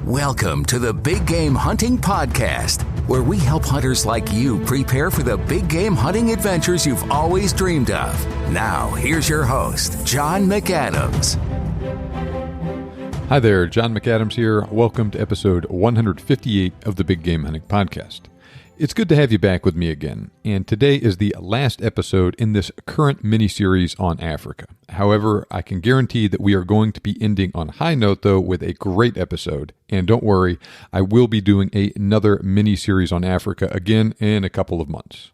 Welcome to the Big Game Hunting Podcast, where we help hunters like you prepare for the big game hunting adventures you've always dreamed of. Now, here's your host, John McAdams. Hi there, John McAdams here. Welcome to episode 158 of the Big Game Hunting Podcast. It's good to have you back with me again, and today is the last episode in this current mini-series on Africa. However, I can guarantee that we are going to be ending on a high note, though, with a great episode. And don't worry, I will be doing another mini-series on Africa again in a couple of months.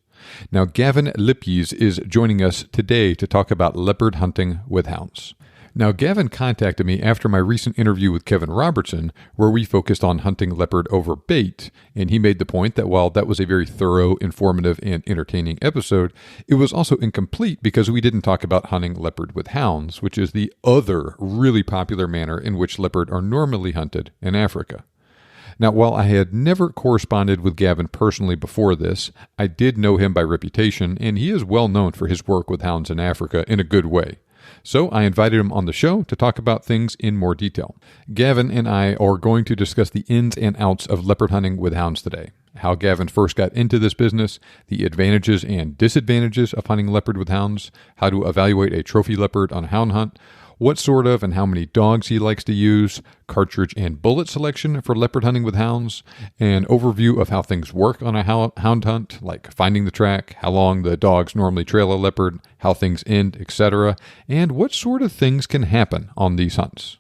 Now, Gavin Lipjes is joining us today to talk about leopard hunting with hounds. Now, Gavin contacted me after my recent interview with Kevin Robertson, where we focused on hunting leopard over bait, and he made the point that while that was a very thorough, informative, and entertaining episode, it was also incomplete because we didn't talk about hunting leopard with hounds, which is the other really popular manner in which leopard are normally hunted in Africa. Now, while I had never corresponded with Gavin personally before this, I did know him by reputation, and he is well known for his work with hounds in Africa in a good way. So I invited him on the show to talk about things in more detail. Gavin and I are going to discuss the ins and outs of leopard hunting with hounds today, how Gavin first got into this business, the advantages and disadvantages of hunting leopard with hounds, how to evaluate a trophy leopard on a hound hunt, what sort of and how many dogs he likes to use, cartridge and bullet selection for leopard hunting with hounds, an overview of how things work on a hound hunt, like finding the track, how long the dogs normally trail a leopard, how things end, etc., and what sort of things can happen on these hunts.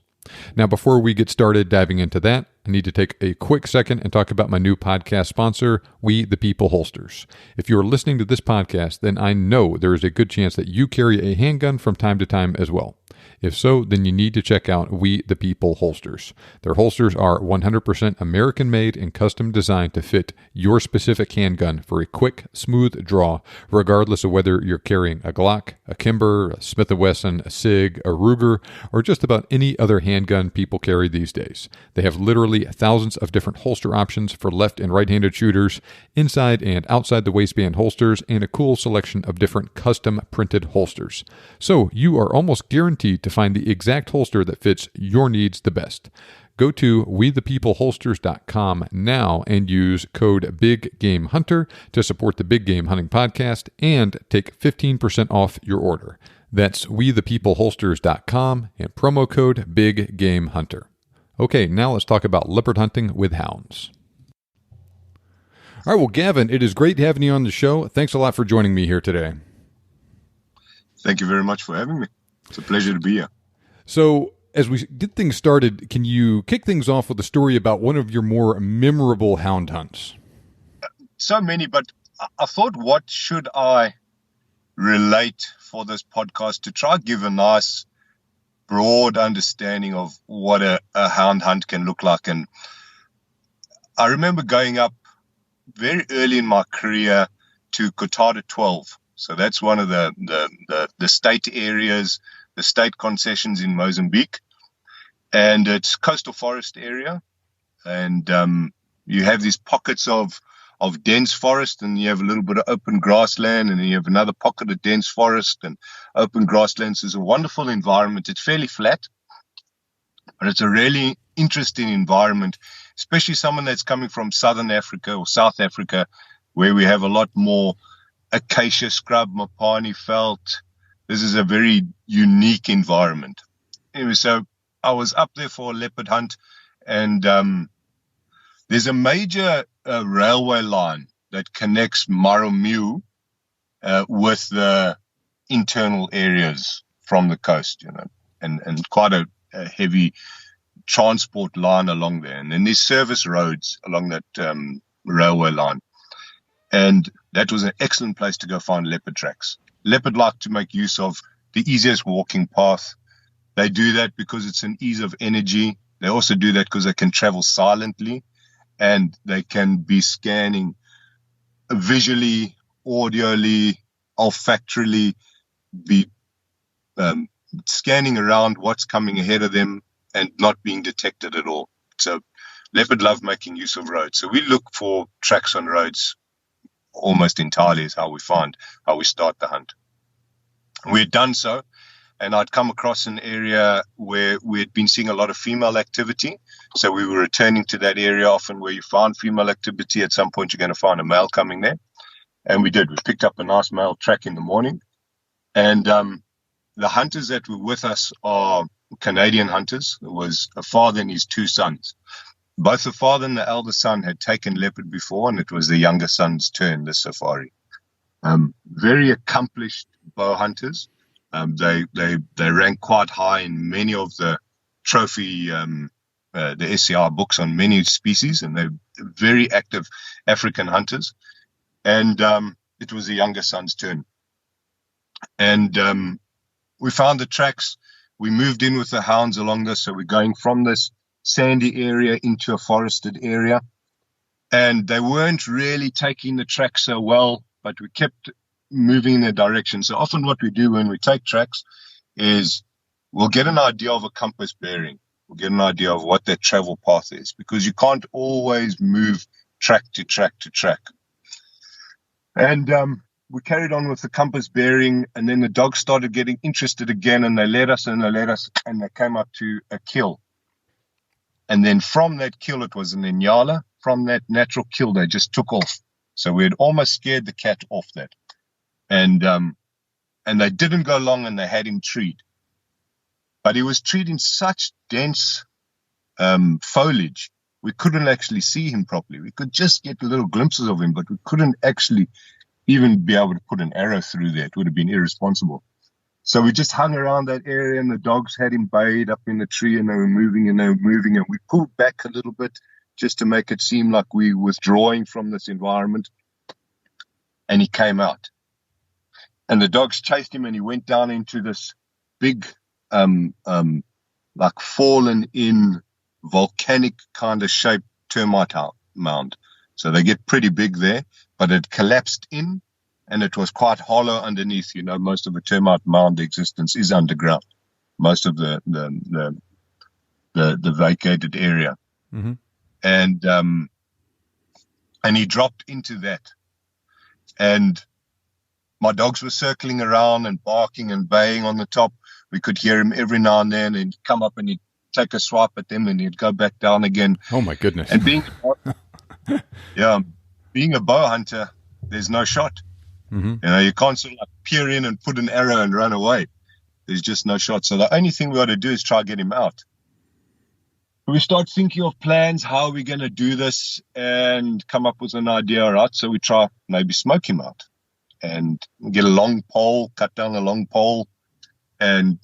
Now, before we get started diving into that, I need to take a quick second and talk about my new podcast sponsor, We the People Holsters. If you're listening to this podcast, then I know there is a good chance that you carry a handgun from time to time as well. If so, then you need to check out We the People Holsters. Their holsters are 100% American-made and custom designed to fit your specific handgun for a quick, smooth draw, regardless of whether you're carrying a Glock, a Kimber, a Smith & Wesson, a SIG, a Ruger, or just about any other handgun people carry these days. They have literally thousands of different holster options for left and right-handed shooters, inside and outside the waistband holsters, and a cool selection of different custom-printed holsters. So you are almost guaranteed to find the exact holster that fits your needs the best. Go to wethepeopleholsters.com now and use code BIGGAMEHUNTER to support the Big Game Hunting Podcast and take 15% off your order. That's wethepeopleholsters.com and promo code BIGGAMEHUNTER. Okay, now let's talk about leopard hunting with hounds. All right, well, Gavin, it is great having you on the show. Thanks a lot for joining me here today. Thank you very much for having me. It's a pleasure to be here. So, as we get things started, can you kick things off with a story about one of your more memorable hound hunts? So many, but I thought, what should I relate for this podcast to try to give a nice, broad understanding of what a hound hunt can look like. And I remember going up very early in my career to Cotada 12. So that's one of the state areas, the state concessions in Mozambique. And it's coastal forest area. And you have these pockets of dense forest, and you have a little bit of open grassland, and then you have another pocket of dense forest and open grasslands. So it's a wonderful environment. It's fairly flat, but it's a really interesting environment, especially someone that's coming from Southern Africa or South Africa, where we have a lot more acacia scrub, mopani felt. This is a very unique environment. Anyway, so I was up there for a leopard hunt, and there's a major railway line that connects Maromiu with the internal areas from the coast, and quite a heavy transport line along there. And then there's service roads along that railway line. And that was an excellent place to go find leopard tracks. Leopard like to make use of the easiest walking path. They do that because it's an ease of energy. They also do that because they can travel silently, and they can be scanning visually, audially, olfactorily, be scanning around what's coming ahead of them and not being detected at all. So leopard love making use of roads. So we look for tracks on roads almost entirely is how we start the hunt. We had done so, and I'd come across an area where we had been seeing a lot of female activity. So we were returning to that area. Often where you find female activity, at some point you're going to find a male coming there. And we did. We picked up a nice male track in the morning. And the hunters that were with us are Canadian hunters. It was a father and his two sons. Both the father and the elder son had taken leopard before, and it was the younger son's turn this safari. Very accomplished bow hunters. They rank quite high in many of the trophy, the SCR books on many species, and they're very active African hunters. And it was the younger son's turn. And we found the tracks. We moved in with the hounds along this, so we're going from this sandy area into a forested area. And they weren't really taking the track so well, but we kept moving in their direction. So often what we do when we take tracks is we'll get an idea of a compass bearing. We'll get an idea of what their travel path is, because you can't always move track to track to track. And we carried on with the compass bearing, and then the dogs started getting interested again, and they led us, and they came up to a kill. And then from that kill, it was an Inyala. From that natural kill, they just took off. So we had almost scared the cat off that. And they didn't go long, and they had him treed. But he was treed in such dense foliage, we couldn't actually see him properly. We could just get little glimpses of him, but we couldn't actually even be able to put an arrow through there. It would have been irresponsible. So we just hung around that area, and the dogs had him bayed up in the tree, and they were moving, and we pulled back a little bit just to make it seem like we were withdrawing from this environment. And he came out. And the dogs chased him, and he went down into this big, like fallen in volcanic kind of shaped termite mound. So they get pretty big there, but it collapsed in, and it was quite hollow underneath. You know, most of the termite mound existence is underground, most of the vacated area. Mm-hmm. And he dropped into that. And my dogs were circling around and barking and baying on the top. We could hear him every now and then, and he'd come up and he'd take a swipe at them, and he'd go back down again. Oh my goodness. And being a bow hunter, there's no shot. Mm-hmm. You know, you can't sort of like peer in and put an arrow and run away. There's just no shot. So the only thing we ought to do is try to get him out. We start thinking of plans, how are we going to do this, and come up with an idea, right? So we try maybe smoke him out and get a long pole, cut down a long pole, and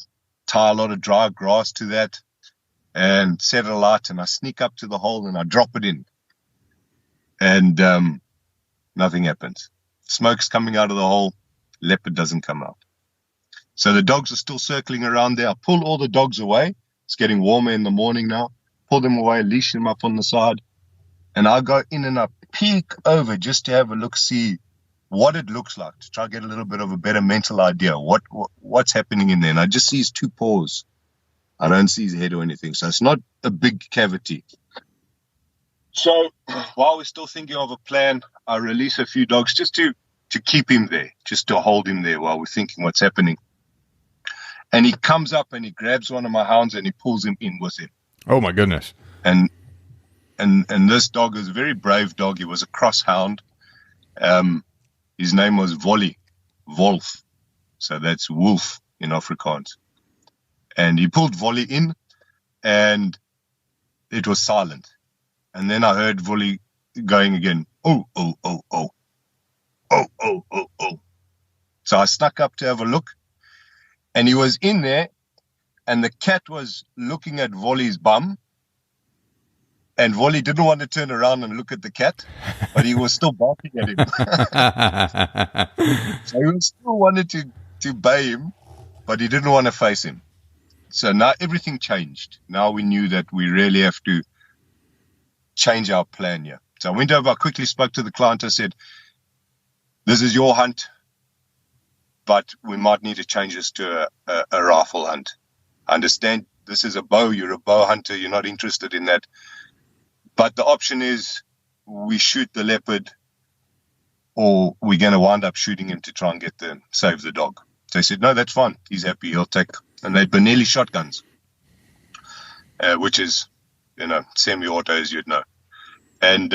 tie a lot of dry grass to that and set a light, and I sneak up to the hole and I drop it in. And nothing happens. Smoke's coming out of the hole, leopard doesn't come out. So the dogs are still circling around there. I pull all the dogs away. It's getting warmer in the morning now. Pull them away, leash them up on the side. And I go in and I peek over just to have a look, see what it looks like, to try to get a little bit of a better mental idea. What's happening in there? And I just see his two paws. I don't see his head or anything. So it's not a big cavity. So while we're still thinking of a plan, I release a few dogs just to keep him there, just to hold him there while we're thinking what's happening. And he comes up and he grabs one of my hounds and he pulls him in with him. Oh my goodness. And this dog is a very brave dog. He was a cross hound. His name was Wolf. So that's wolf in Afrikaans. And he pulled Volley in, and it was silent. And then I heard Volley going again, oh, oh, oh, oh, oh, oh, oh, oh. So I snuck up to have a look, and he was in there, and the cat was looking at Volley's bum, and Volley didn't want to turn around and look at the cat, but he was still barking at him. So he still wanted to bay him, but he didn't want to face him. So now everything changed. Now we knew that we really have to change our plan here. So I went over, I quickly spoke to the client. I said, this is your hunt, but we might need to change this to a rifle hunt. I understand this is a bow. You're a bow hunter. You're not interested in that. But the option is we shoot the leopard, or we're going to wind up shooting him to try and save the dog. They said, no, that's fine. He's happy. He'll take. And they're Benelli shotguns, which is, semi-auto, as you'd know. And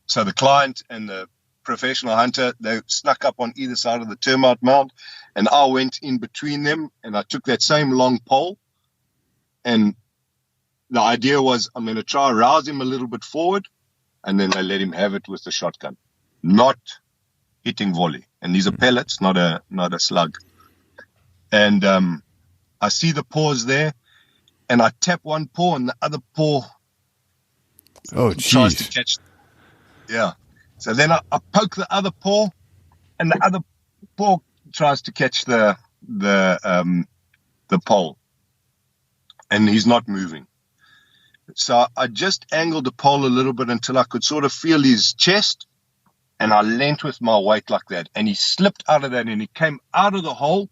so the client and the professional hunter, they snuck up on either side of the termite mound, and I went in between them, and I took that same long pole, and the idea was I'm going to try to rouse him a little bit forward, and then I let him have it with the shotgun, not hitting volley. And these are pellets, not a slug. And I see the paws there, and I tap one paw, and the other paw tries to catch. Yeah. So then I poke the other paw, and the other paw tries to catch the pole, and he's not moving. So I just angled the pole a little bit until I could sort of feel his chest, and I leant with my weight like that, and he slipped out of that, and he came out of the hole,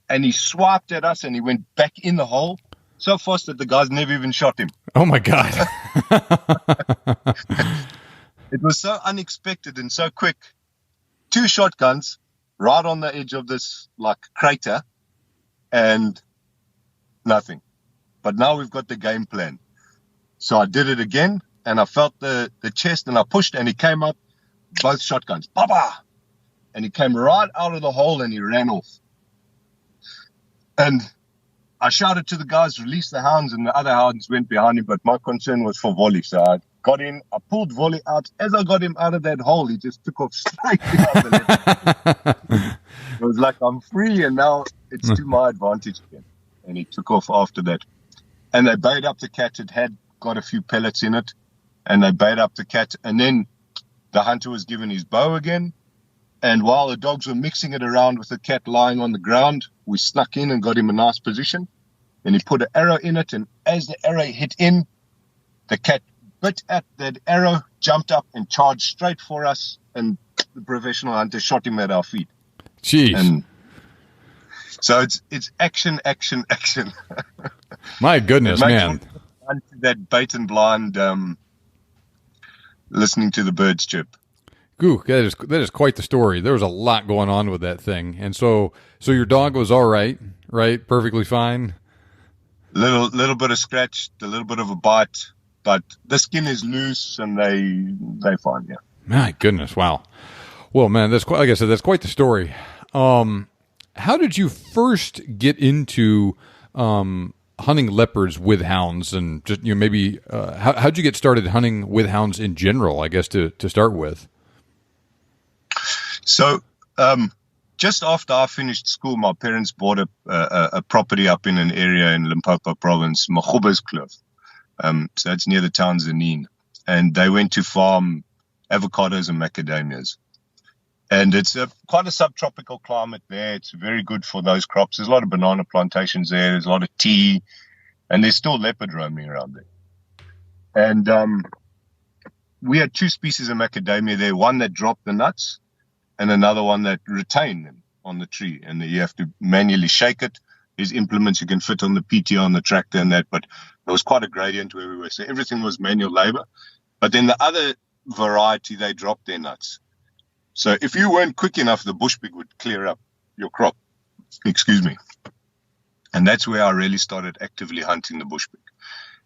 and he swiped at us, and he went back in the hole so fast that the guys never even shot him. Oh, my God. It was so unexpected and so quick. 2 shotguns right on the edge of this crater, and nothing. But now we've got the game plan. So I did it again, and I felt the chest, and I pushed, and he came up, both shotguns, ba-ba! And he came right out of the hole, and he ran off. And I shouted to the guys, release the hounds, and the other hounds went behind him, but my concern was for volley. So I got in, I pulled volley out. As I got him out of that hole, he just took off straight down the left. It was like, I'm free, and now it's to my advantage again. And he took off after that. And they bait up the cat. It had got a few pellets in it, and they bait up the cat. And then the hunter was given his bow again. And while the dogs were mixing it around with the cat lying on the ground, we snuck in and got him a nice position. And he put an arrow in it, and as the arrow hit in, the cat bit at that arrow, jumped up, and charged straight for us, and the professional hunter shot him at our feet. Jeez. And so it's action, action, action. My goodness, man. That bait and blind, listening to the birds chirp. Ooh, that is quite the story. There was a lot going on with that thing. And so your dog was all right? Perfectly fine? Little bit of scratch, a little bit of a bite, but the skin is loose, and they fine, yeah. My goodness, wow. Well, man, that's quite, like I said, that's quite the story. How did you first get into hunting leopards with hounds, and just maybe how'd you get started hunting with hounds in general? I guess to start with. So, just after I finished school, my parents bought a property up in an area in Limpopo province, Magobeskloof. So it's near the town Zanin. And they went to farm avocados and macadamias. And it's quite a subtropical climate there. It's very good for those crops. There's a lot of banana plantations there. There's a lot of tea. And there's still leopard roaming around there. And we had 2 species of macadamia there, one that dropped the nuts, and another one that retained them on the tree. And you have to manually shake it. There's implements you can fit on the PTO, on the tractor and that, but there was quite a gradient where we were. So everything was manual labor. But then the other variety, they dropped their nuts. So if you weren't quick enough, the bush pig would clear up your crop. Excuse me. And that's where I really started actively hunting the bush pig.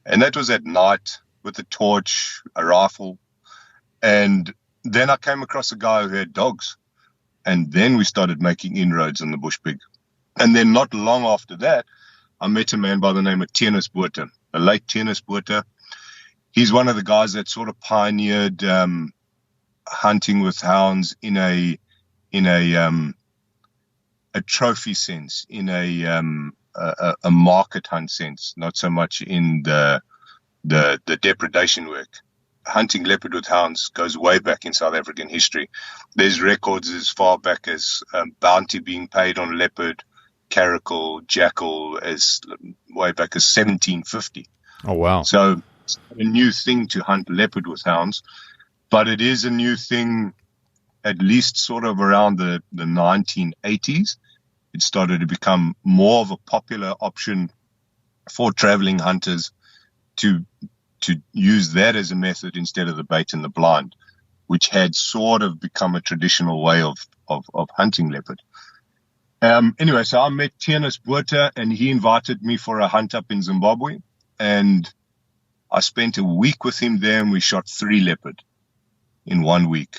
And that was at night with a torch, a rifle. And then I came across a guy who had dogs, and then we started making inroads on the bush pig. And then not long after that, I met a man by the name of Tienus Botha, a late Tienus Botha. He's one of the guys that sort of pioneered hunting with hounds in a trophy sense, in a market hunt sense, not so much in the depredation work. Hunting leopard with hounds goes way back in South African history. There's records as far back as bounty being paid on leopard, caracal, jackal, as way back as 1750. Oh, wow. So it's a new thing to hunt leopard with hounds, but it is a new thing at least sort of around the 1980s. It started to become more of a popular option for traveling hunters to use that as a method instead of the bait and the blind, which had sort of become a traditional way of hunting leopard. Anyway, so I met Tianus Buerta, and he invited me for a hunt up in Zimbabwe. And I spent a week with him there, and we shot 3 leopard in 1 week.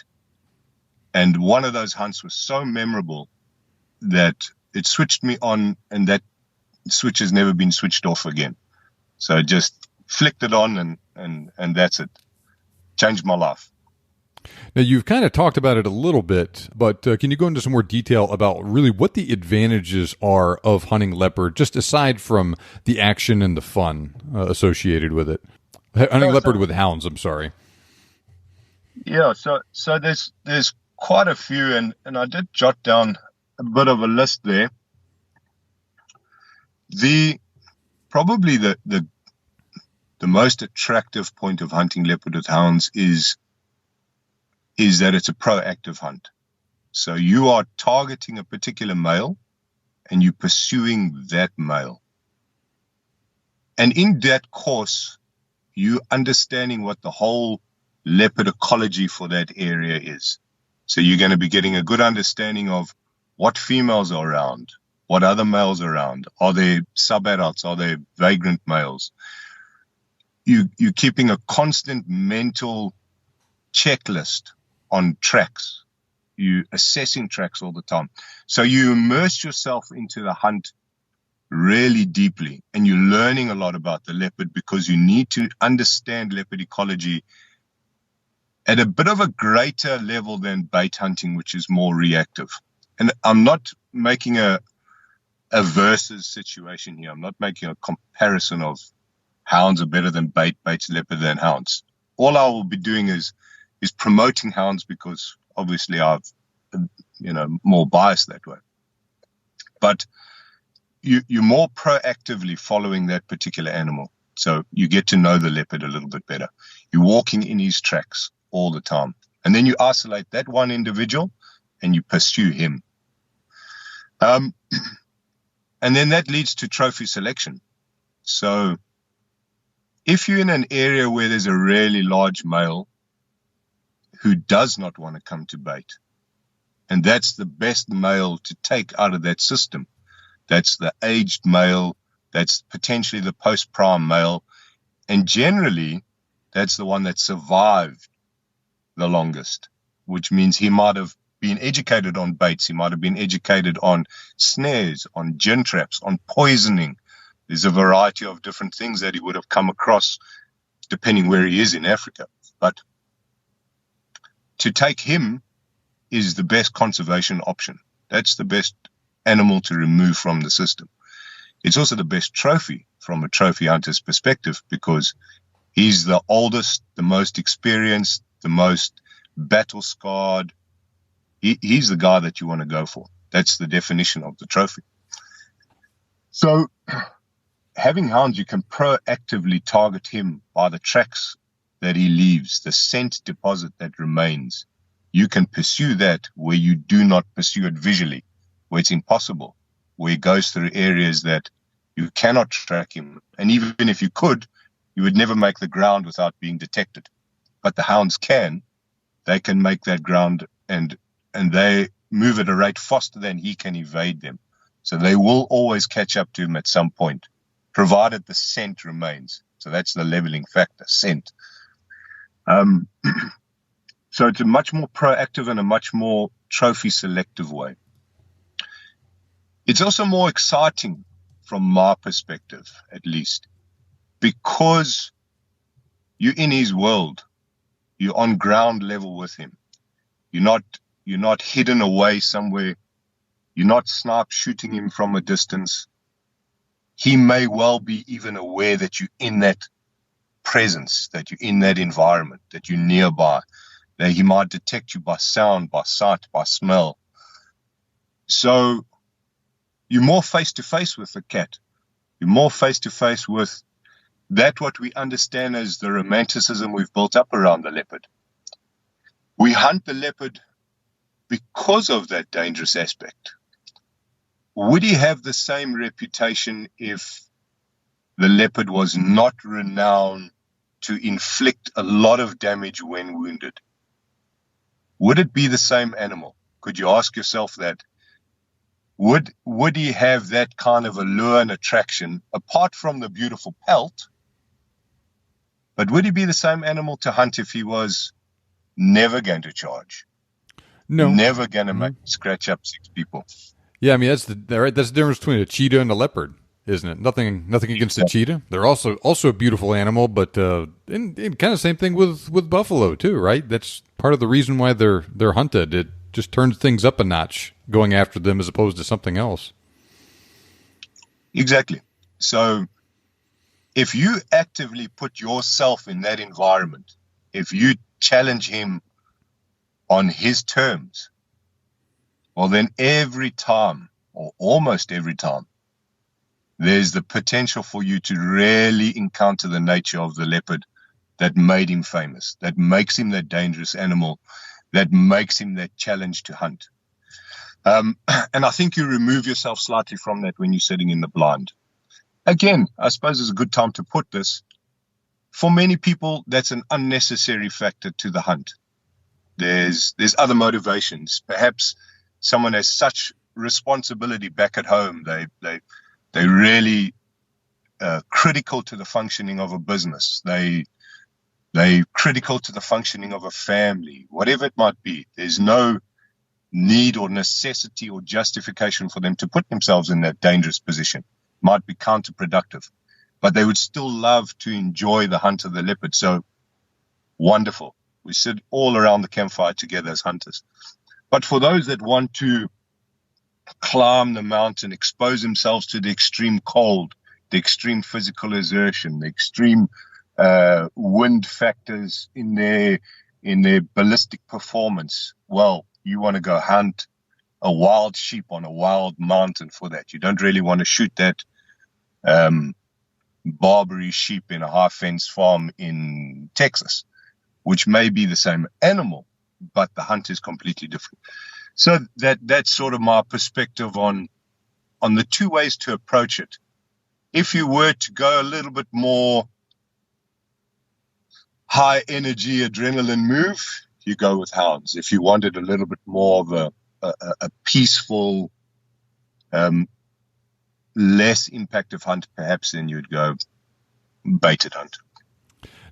And one of those hunts was so memorable that it switched me on, and that switch has never been switched off again. So I just flicked it on, and that's it. Changed my life. Now, you've kind of talked about it a little bit, but can you go into some more detail about really what the advantages are of hunting leopard, just aside from the action and the fun associated with it? Hunting leopard with hounds, I'm sorry. Yeah, so there's quite a few, and I did jot down a bit of a list there. Probably the most attractive point of hunting leopard with hounds is that it's a proactive hunt. So you are targeting a particular male and you're pursuing that male. And in that course, you understanding what the whole leopard ecology for that area is. So you're going to be getting a good understanding of what females are around, what other males are around. Are they sub-adults? Are they vagrant males? You're keeping a constant mental checklist on tracks. You assessing tracks all the time. So you immerse yourself into the hunt really deeply, and you're learning a lot about the leopard because you need to understand leopard ecology at a bit of a greater level than bait hunting, which is more reactive. And I'm not making a versus situation here. I'm not making a comparison of hounds are better than bait's leopard than hounds. All I will be doing is promoting hounds because obviously I've, more biased that way. But you're more proactively following that particular animal. So you get to know the leopard a little bit better. You're walking in his tracks all the time. And then you isolate that one individual and you pursue him. And then that leads to trophy selection. So if you're in an area where there's a really large male who does not want to come to bait, and that's the best male to take out of that system, that's the aged male, that's potentially the post-prime male, and generally that's the one that survived the longest, which means he might have been educated on baits, he might have been educated on snares, on gin traps, on poisoning. There's a variety of different things that he would have come across depending where he is in Africa. But to take him is the best conservation option. That's the best animal to remove from the system. It's also the best trophy from a trophy hunter's perspective because he's the oldest, the most experienced, the most battle-scarred. He's the guy that you want to go for. That's the definition of the trophy. So having hounds, you can proactively target him by the tracks that he leaves, the scent deposit that remains. You can pursue that where you do not pursue it visually, where it's impossible, where he goes through areas that you cannot track him. And even if you could, you would never make the ground without being detected. But the hounds can. They can make that ground and they move at a rate faster than he can evade them. So they will always catch up to him at some point, provided the scent remains. So that's the leveling factor, scent. So it's a much more proactive and a much more trophy selective way. It's also more exciting from my perspective, at least, because you're in his world. You're on ground level with him. You're not hidden away somewhere. You're not snipe shooting him from a distance. He may well be even aware that you're in that presence, that you're in that environment, that you're nearby, that he might detect you by sound, by sight, by smell. So you're more face-to-face with the cat. You're more face-to-face with that what we understand as the romanticism we've built up around the leopard. We hunt the leopard because of that dangerous aspect. Would he have the same reputation if the leopard was not renowned to inflict a lot of damage when wounded? Would it be the same animal? Could you ask yourself that? would he have that kind of allure and attraction apart from the beautiful pelt? But would he be the same animal to hunt if he was never going to charge? No. Never going to scratch up 6 people. Yeah, I mean that's the difference between a cheetah and a leopard, isn't it? Nothing against the cheetah. They're also a beautiful animal, but and kind of same thing with buffalo too, right? That's part of the reason why they're hunted. It just turns things up a notch going after them as opposed to something else. Exactly. So if you actively put yourself in that environment, if you challenge him on his terms, well, then every time, or almost every time, there's the potential for you to really encounter the nature of the leopard that made him famous, that makes him that dangerous animal, that makes him that challenge to hunt. And I think you remove yourself slightly from that when you're sitting in the blind. Again, I suppose it's a good time to put this. For many people, that's an unnecessary factor to the hunt. There's other motivations. Perhaps someone has such responsibility back at home. They're really critical to the functioning of a business. They're critical to the functioning of a family, whatever it might be. There's no need or necessity or justification for them to put themselves in that dangerous position. Might be counterproductive, but they would still love to enjoy the hunt of the leopard. So wonderful. We sit all around the campfire together as hunters. But for those that want to climb the mountain, expose themselves to the extreme cold, the extreme physical exertion, the extreme wind factors in their ballistic performance, well, you want to go hunt a wild sheep on a wild mountain for that. You don't really want to shoot that Barbary sheep in a high fence farm in Texas, which may be the same animal, but the hunt is completely different. So that's sort of my perspective on the 2 ways to approach it. If you were to go a little bit more high energy adrenaline move, you go with hounds. If you wanted a little bit more of a peaceful, less impactive hunt, perhaps then you'd go baited hunt.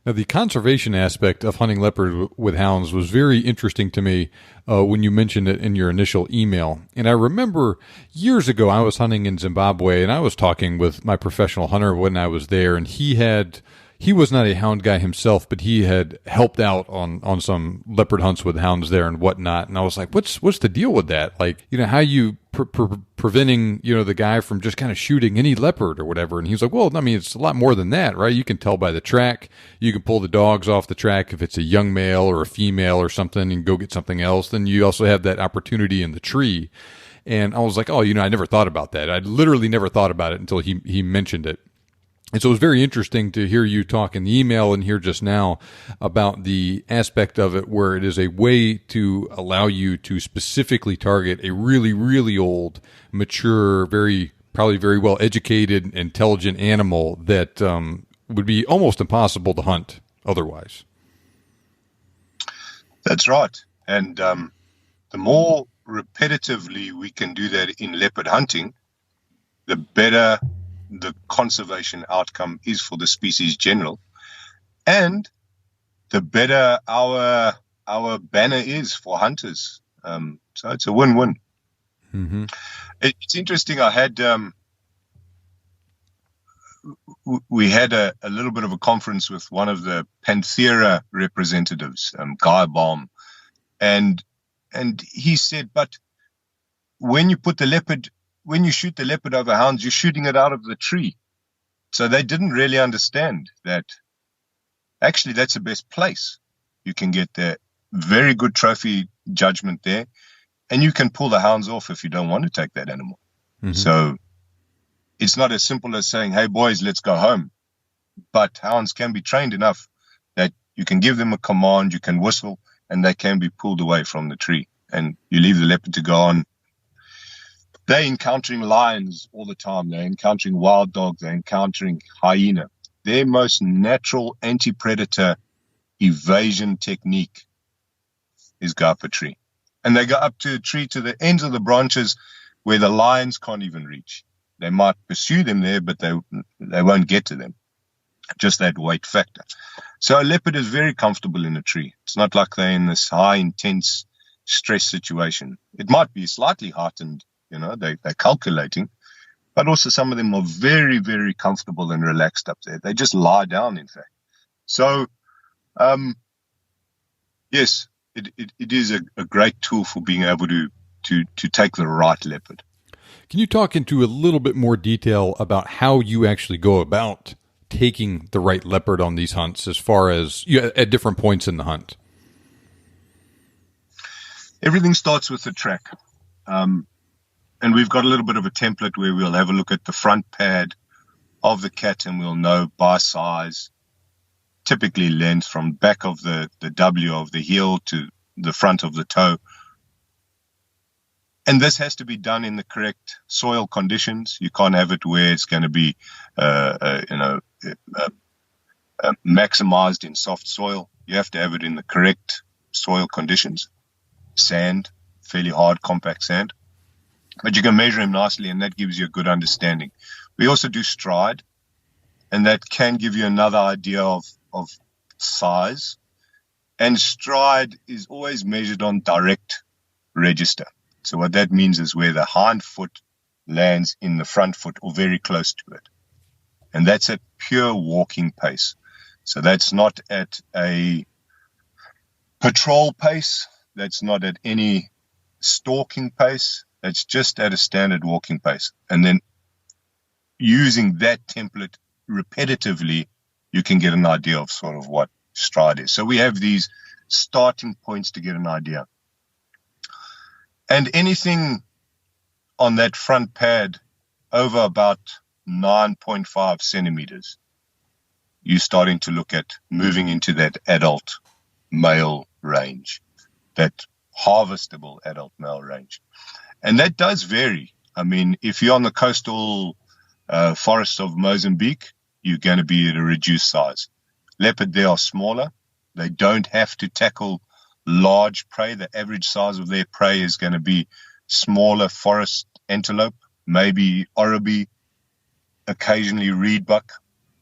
Now, the conservation aspect of hunting leopard with hounds was very interesting to me when you mentioned it in your initial email. And I remember years ago, I was hunting in Zimbabwe, and I was talking with my professional hunter when I was there, and he was not a hound guy himself, but he had helped out on some leopard hunts with hounds there and whatnot. And I was like, what's the deal with that? Like, how you preventing, the guy from just kind of shooting any leopard or whatever. And he was like, well, I mean, it's a lot more than that, right? You can tell by the track. You can pull the dogs off the track if it's a young male or a female or something and go get something else. Then you also have that opportunity in the tree. And I was like, oh, I never thought about that. I literally never thought about it until he mentioned it. And so it was very interesting to hear you talk in the email and hear just now about the aspect of it where it is a way to allow you to specifically target a really, really old, mature, probably very well educated, intelligent animal that would be almost impossible to hunt otherwise. That's right. And the more repetitively we can do that in leopard hunting, the better the conservation outcome is for the species general, and the better our banner is for hunters. So it's a win-win. Mm-hmm. It's interesting. I had we had a little bit of a conference with one of the Panthera representatives, Guy Baum, and he said, but when you shoot the leopard over hounds, you're shooting it out of the tree. So they didn't really understand that actually that's the best place. You can get the very good trophy judgment there, and you can pull the hounds off if you don't want to take that animal. Mm-hmm. So it's not as simple as saying, hey, boys, let's go home. But hounds can be trained enough that you can give them a command, you can whistle, and they can be pulled away from the tree. And you leave the leopard to go on. They're encountering lions all the time. They're encountering wild dogs. They're encountering hyena. Their most natural anti-predator evasion technique is go up a tree. And they go up to a tree to the ends of the branches where the lions can't even reach. They might pursue them there, but they won't get to them. Just that weight factor. So a leopard is very comfortable in a tree. It's not like they're in this high, intense stress situation. It might be slightly heightened, they're calculating, but also some of them are very, very comfortable and relaxed up there. They just lie down, in fact. So, yes, it is a great tool for being able to take the right leopard. Can you talk into a little bit more detail about how you actually go about taking the right leopard on these hunts, as far as at different points in the hunt? Everything starts with the track. And we've got a little bit of a template where we'll have a look at the front pad of the cat, and we'll know by size, typically length from back of the W of the heel to the front of the toe. And this has to be done in the correct soil conditions. You can't have it where it's going to be, maximized in soft soil. You have to have it in the correct soil conditions. Sand, fairly hard, compact sand. But you can measure him nicely, and that gives you a good understanding. We also do stride, and that can give you another idea of size. And stride is always measured on direct register. So what that means is where the hind foot lands in the front foot or very close to it. And that's at pure walking pace. So that's not at a patrol pace. That's not at any stalking pace. That's just at a standard walking pace. And then using that template repetitively, you can get an idea of sort of what stride is. So we have these starting points to get an idea. And anything on that front pad over about 9.5 centimeters, you're starting to look at moving into that adult male range, that harvestable adult male range. And that does vary. I mean, if you're on the coastal forests of Mozambique, you're going to be at a reduced size. Leopard, they are smaller. They don't have to tackle large prey. The average size of their prey is going to be smaller forest antelope, maybe oribi, occasionally reedbuck.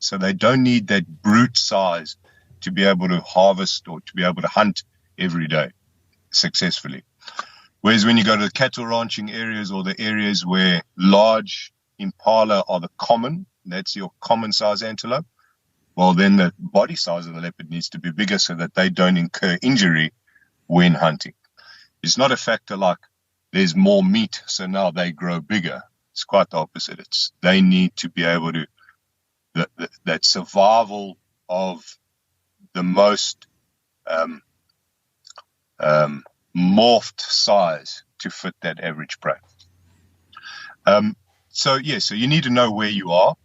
So they don't need that brute size to be able to harvest or to be able to hunt every day successfully. Whereas when you go to the cattle ranching areas or the areas where large impala are the common, that's your common size antelope, well, then the body size of the leopard needs to be bigger so that they don't incur injury when hunting. It's not a factor like there's more meat, so now they grow bigger. It's quite the opposite. They need to be able to, that survival of the most morphed size to fit that average prey. So you need to know where you are,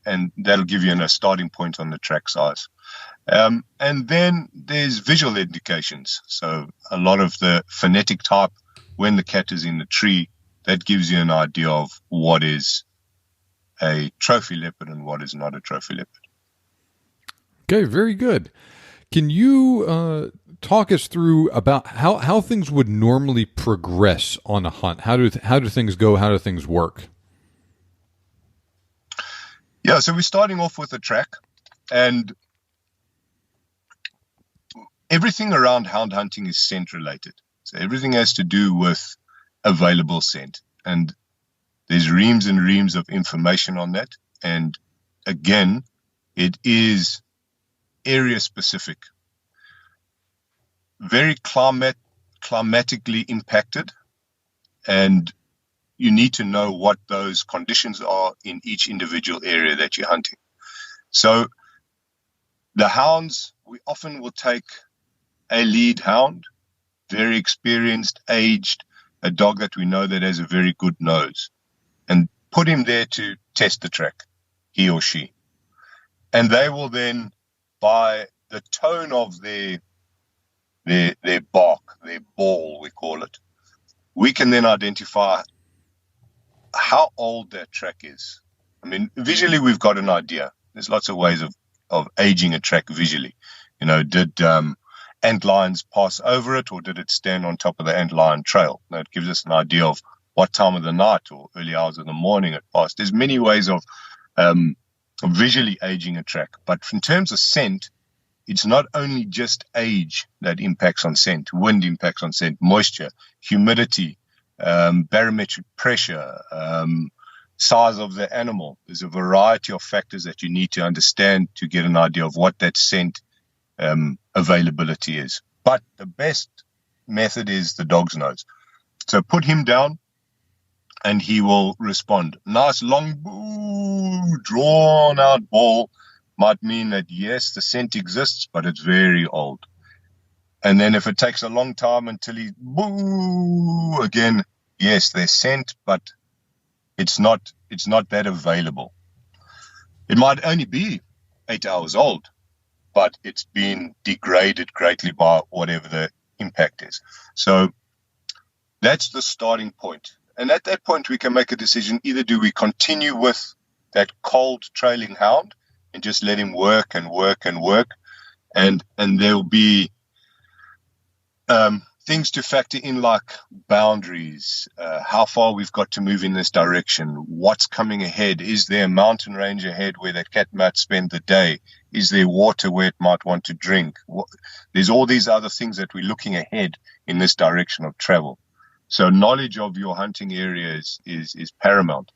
and that'll give you a starting point on the track size. And then there's visual indications. So a lot of the phonetic type, when the cat is in the tree, that gives you an idea of what is a trophy leopard and what is not a trophy leopard. Okay, very good. Can you talk us through about how things would normally progress on a hunt? How do things go? How do things work? Yeah, so we're starting off with a track, and everything around hound hunting is scent related. So everything has to do with available scent, and there's reams and reams of information on that. And again, it is area specific, very climatically impacted, and you need to know what those conditions are in each individual area that you're hunting. So the hounds, we often will take a lead hound, very experienced, aged, a dog that we know that has a very good nose, and put him there to test the track, he or she. And they will then, by the tone of their bark, their bawl, we call it, we can then identify how old that track is. I mean, visually, we've got an idea. There's lots of ways of aging a track visually. Did antlions pass over it, or did it stand on top of the antlion trail? That gives us an idea of what time of the night or early hours of the morning it passed. There's many ways of visually aging a track. But in terms of scent, it's not only just age that impacts on scent. Wind impacts on scent, moisture, humidity, barometric pressure, size of the animal. There's a variety of factors that you need to understand to get an idea of what that scent availability is. But the best method is the dog's nose. So put him down and he will respond. Nice long boo, drawn out bawl might mean that yes, the scent exists, but it's very old. And then if it takes a long time until he boo again, yes, there's scent, but it's not that available. It might only be 8 hours old, but it's been degraded greatly by whatever the impact is. So that's the starting point. And at that point, we can make a decision. Either do we continue with that cold trailing hound and just let him work and work and work, and there'll be things to factor in like boundaries, how far we've got to move in this direction, what's coming ahead, is there a mountain range ahead where that cat might spend the day, is there water where it might want to drink. There's all these other things that we're looking ahead in this direction of travel. So knowledge of your hunting area is paramount.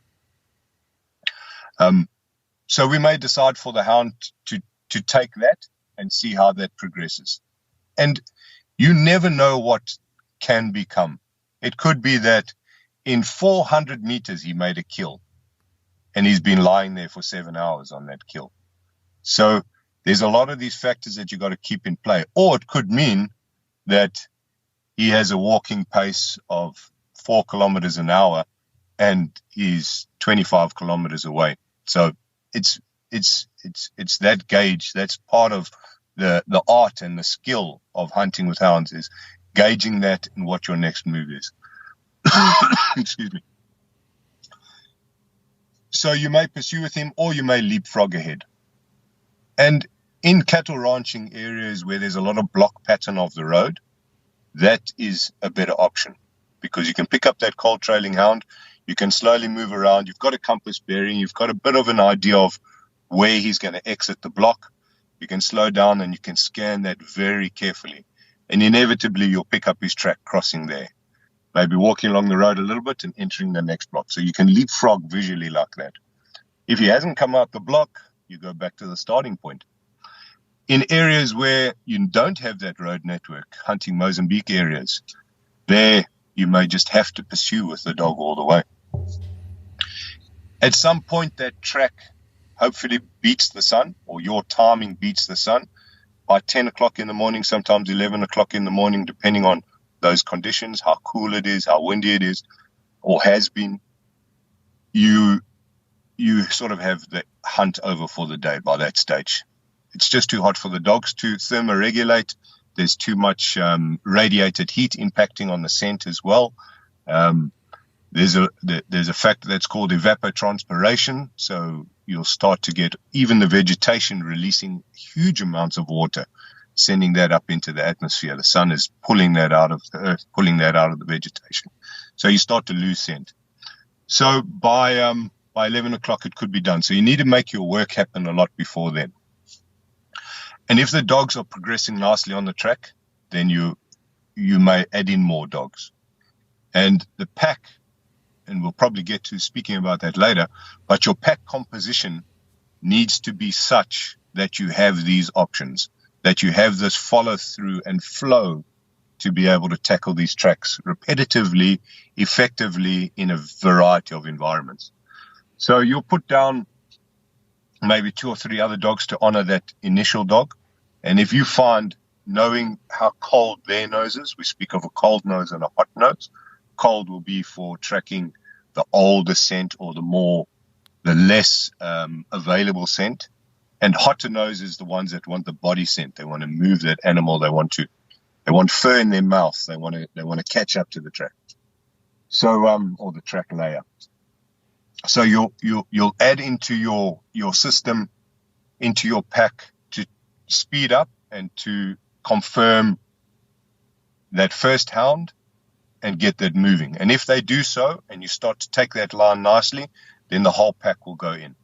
So we may decide for the hound to take that and see how that progresses. And you never know what can become. It could be that in 400 meters he made a kill and he's been lying there for 7 hours on that kill. So there's a lot of these factors that you got to keep in play. Or it could mean that he has a walking pace of 4 kilometers an hour and he's 25 kilometers away. So it's that gauge. That's part of the art and the skill of hunting with hounds, is gauging that and what your next move is. Excuse me. So you may pursue with him or you may leapfrog ahead. And in cattle ranching areas where there's a lot of block pattern of the road, that is a better option because you can pick up that cold trailing hound. You can slowly move around. You've got a compass bearing. You've got a bit of an idea of where he's going to exit the block. You can slow down and you can scan that very carefully. And inevitably, you'll pick up his track crossing there. Maybe walking along the road a little bit and entering the next block. So you can leapfrog visually like that. If he hasn't come out the block, you go back to the starting point. In areas where you don't have that road network, hunting Mozambique areas, there you may just have to pursue with the dog all the way. At some point, that track hopefully beats the sun, or your timing beats the sun. By 10 o'clock in the morning, sometimes 11 o'clock in the morning, depending on those conditions, how cool it is, how windy it is, or has been, you sort of have the hunt over for the day by that stage. It's just too hot for the dogs to thermoregulate. There's too much radiated heat impacting on the scent as well. There's a factor that's called evapotranspiration. So you'll start to get even the vegetation releasing huge amounts of water, sending that up into the atmosphere. The sun is pulling that out of the earth, pulling that out of the vegetation. So you start to lose scent. So by 11 o'clock, it could be done. So you need to make your work happen a lot before then. And if the dogs are progressing nicely on the track, then you may add in more dogs. And the pack, and we'll probably get to speaking about that later, but your pack composition needs to be such that you have these options, that you have this follow through and flow to be able to tackle these tracks repetitively, effectively in a variety of environments. So you'll put down maybe 2 or 3 other dogs to honor that initial dog. And if you find, knowing how cold their nose is, we speak of a cold nose and a hot nose. Cold will be for tracking the older scent or the less available scent. And hotter nose is the ones that want the body scent. They want to move that animal. They want fur in their mouth. They want to catch up to the track. So, or the track layer. So you'll add into your system, into your pack, to speed up and to confirm that first hound and get that moving. And if they do so, and you start to take that line nicely, then the whole pack will go in.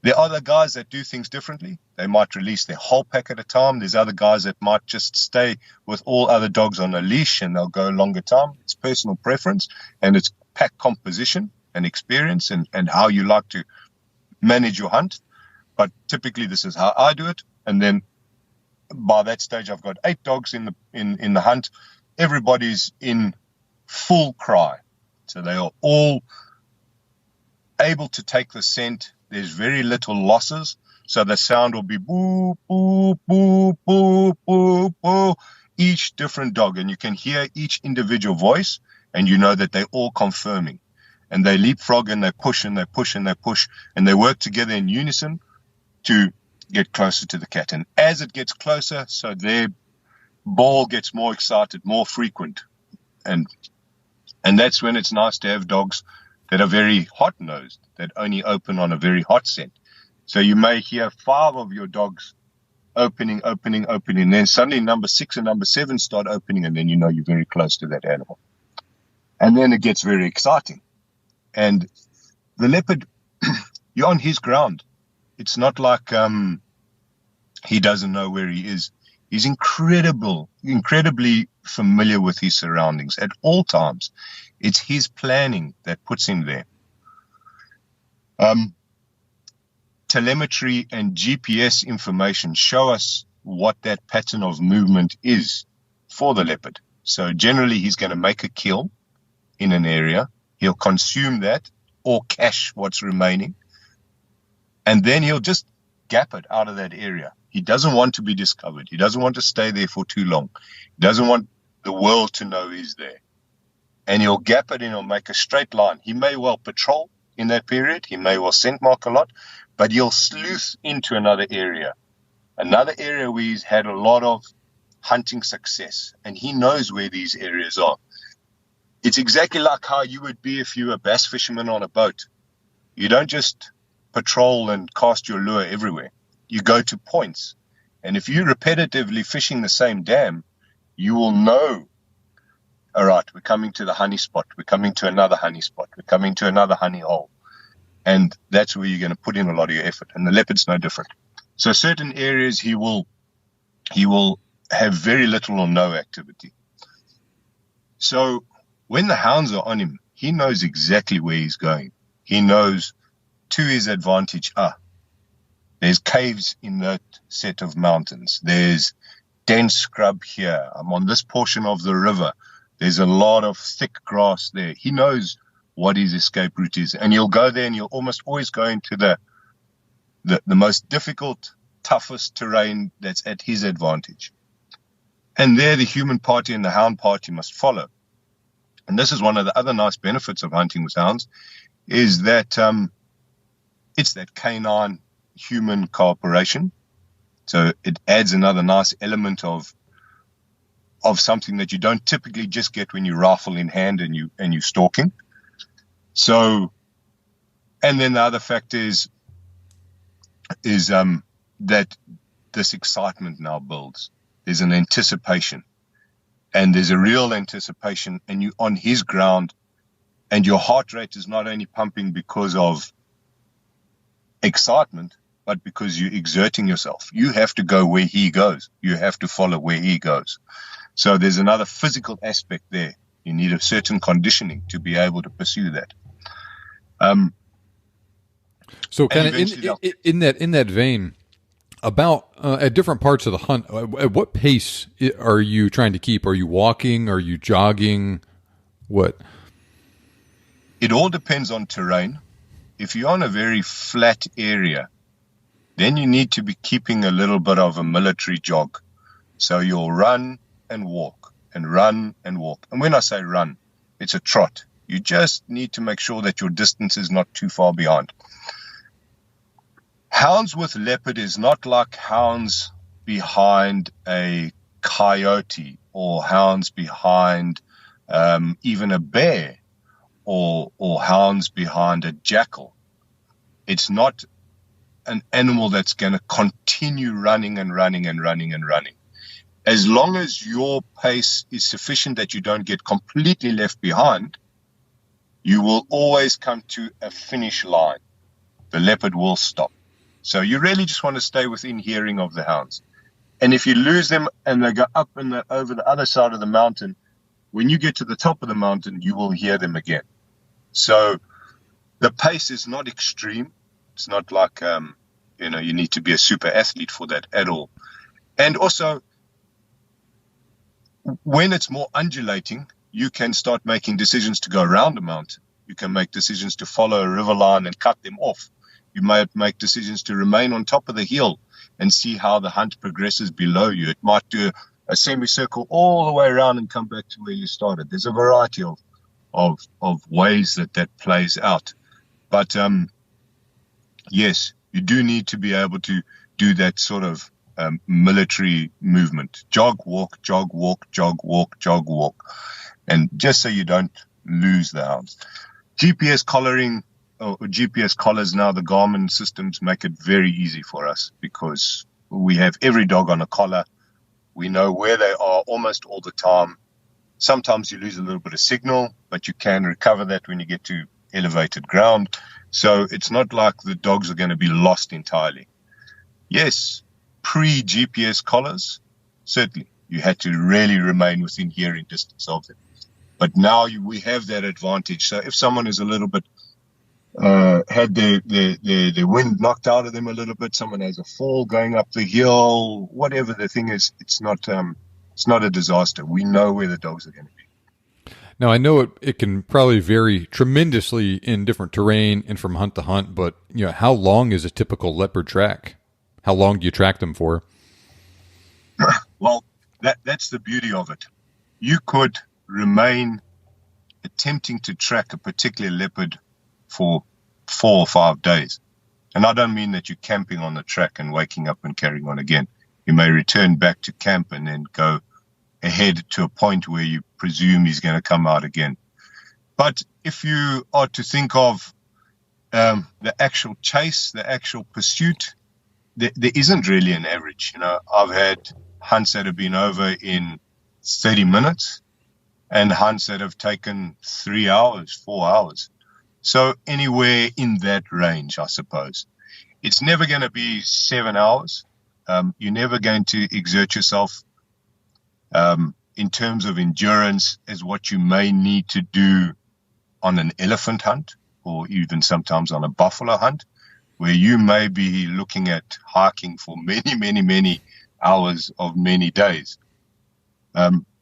There are other guys that do things differently. They might release their whole pack at a time. There's other guys that might just stay with all other dogs on a leash and they'll go a longer time. It's personal preference, and it's pack composition and experience and how you like to manage your hunt. But typically this is how I do it. And then by that stage, I've got 8 dogs in the hunt. Everybody's in full cry. So they are all able to take the scent. There's very little losses. So the sound will be boo, boo, boo, boo, boo, boo, each different dog. And you can hear each individual voice, and you know that they're all confirming. And they leapfrog and they push and they push and they push, and they work together in unison to get closer to the cat. And as it gets closer, so their ball gets more excited, more frequent. And that's when it's nice to have dogs that are very hot-nosed, that only open on a very hot scent. So you may hear 5 of your dogs opening. Then suddenly number 6 and number 7 start opening, and then you know you're very close to that animal. And then it gets very exciting. And the leopard, you're on his ground. It's not like he doesn't know where he is. He's incredibly familiar with his surroundings at all times. It's his planning that puts him there. Telemetry and GPS information show us what that pattern of movement is for the leopard. So generally, he's going to make a kill in an area. He'll consume that or cache what's remaining. And then he'll just gap it out of that area. He doesn't want to be discovered. He doesn't want to stay there for too long. He doesn't want the world to know he's there. And he'll gap it and he'll make a straight line. He may well patrol in that period. He may well scent mark a lot, but he'll sleuth into another area where he's had a lot of hunting success, and he knows where these areas are. It's exactly like how you would be if you were a bass fisherman on a boat. You don't just patrol and cast your lure everywhere. You go to points. And if you're repetitively fishing the same dam, you will know, all right, we're coming to the honey spot. We're coming to another honey spot. We're coming to another honey hole. And that's where you're going to put in a lot of your effort. And the leopard's no different. So certain areas he will have very little or no activity. So when the hounds are on him, he knows exactly where he's going. He knows to his advantage, there's caves in that set of mountains. There's dense scrub here. I'm on this portion of the river. There's a lot of thick grass there. He knows what his escape route is. And you'll go there and you'll almost always go into the most difficult, toughest terrain that's at his advantage. And there the human party and the hound party must follow. And this is one of the other nice benefits of hunting with hounds, is that it's that canine human cooperation. So it adds another nice element of something that you don't typically just get when you rifle in hand and you're stalking. So, and then the other factor is that this excitement now builds. There's an anticipation, and there's a real anticipation, and you're on his ground, and your heart rate is not only pumping because of excitement, but because you're exerting yourself. You have to go where he goes. You have to follow where he goes. So there's another physical aspect there. You need a certain conditioning to be able to pursue that. So kind of in that vein, about at different parts of the hunt, at what pace are you trying to keep? Are you walking? Are you jogging? What? It all depends on terrain. If you're on a very flat area, then you need to be keeping a little bit of a military jog. So you'll run and walk and run and walk. And when I say run, it's a trot. You just need to make sure that your distance is not too far behind. Hounds with leopard is not like hounds behind a coyote or hounds behind even a bear or hounds behind a jackal. It's not an animal that's going to continue running and running and running and running. as long as your pace is sufficient that you don't get completely left behind, you will always come to a finish line. The leopard will stop. So you really just want to stay within hearing of the hounds. And if you lose them and they go up and over the other side of the mountain, when you get to the top of the mountain, you will hear them again. So the pace is not extreme. It's not like, you need to be a super athlete for that at all. And also, when it's more undulating, you can start making decisions to go around a mountain. You can make decisions to follow a river line and cut them off. You might make decisions to remain on top of the hill and see how the hunt progresses below you. It might do a semicircle all the way around and come back to where you started. There's a variety of ways that plays out. But yes, you do need to be able to do that sort of military movement. Jog, walk, jog, walk, jog, walk, jog, walk. And just so you don't lose the hounds. GPS collaring or GPS collars now, the Garmin systems make it very easy for us because we have every dog on a collar. We know where they are almost all the time. Sometimes you lose a little bit of signal, but you can recover that when you get to elevated ground. So it's not like the dogs are going to be lost entirely. Yes, pre-GPS collars, certainly. You had to really remain within hearing distance of them. But now we have that advantage. So if someone is a little bit, had their wind knocked out of them a little bit, someone has a fall going up the hill, whatever the thing is, it's not a disaster. We know where the dogs are going to be. Now, I know it can probably vary tremendously in different terrain and from hunt to hunt, but how long is a typical leopard track? How long do you track them for? Well, that's the beauty of it. You could remain attempting to track a particular leopard for 4 or 5 days. And I don't mean that you're camping on the track and waking up and carrying on again. You may return back to camp and then go ahead to a point where you presume he's going to come out again. But if you are to think of the actual chase, the actual pursuit, there isn't really an average. I've had hunts that have been over in 30 minutes and hunts that have taken 3 hours, 4 hours. So anywhere in that range, I suppose. It's never going to be 7 hours. You're never going to exert yourself in terms of endurance as what you may need to do on an elephant hunt or even sometimes on a buffalo hunt, where you may be looking at hiking for many, many, many hours of many days.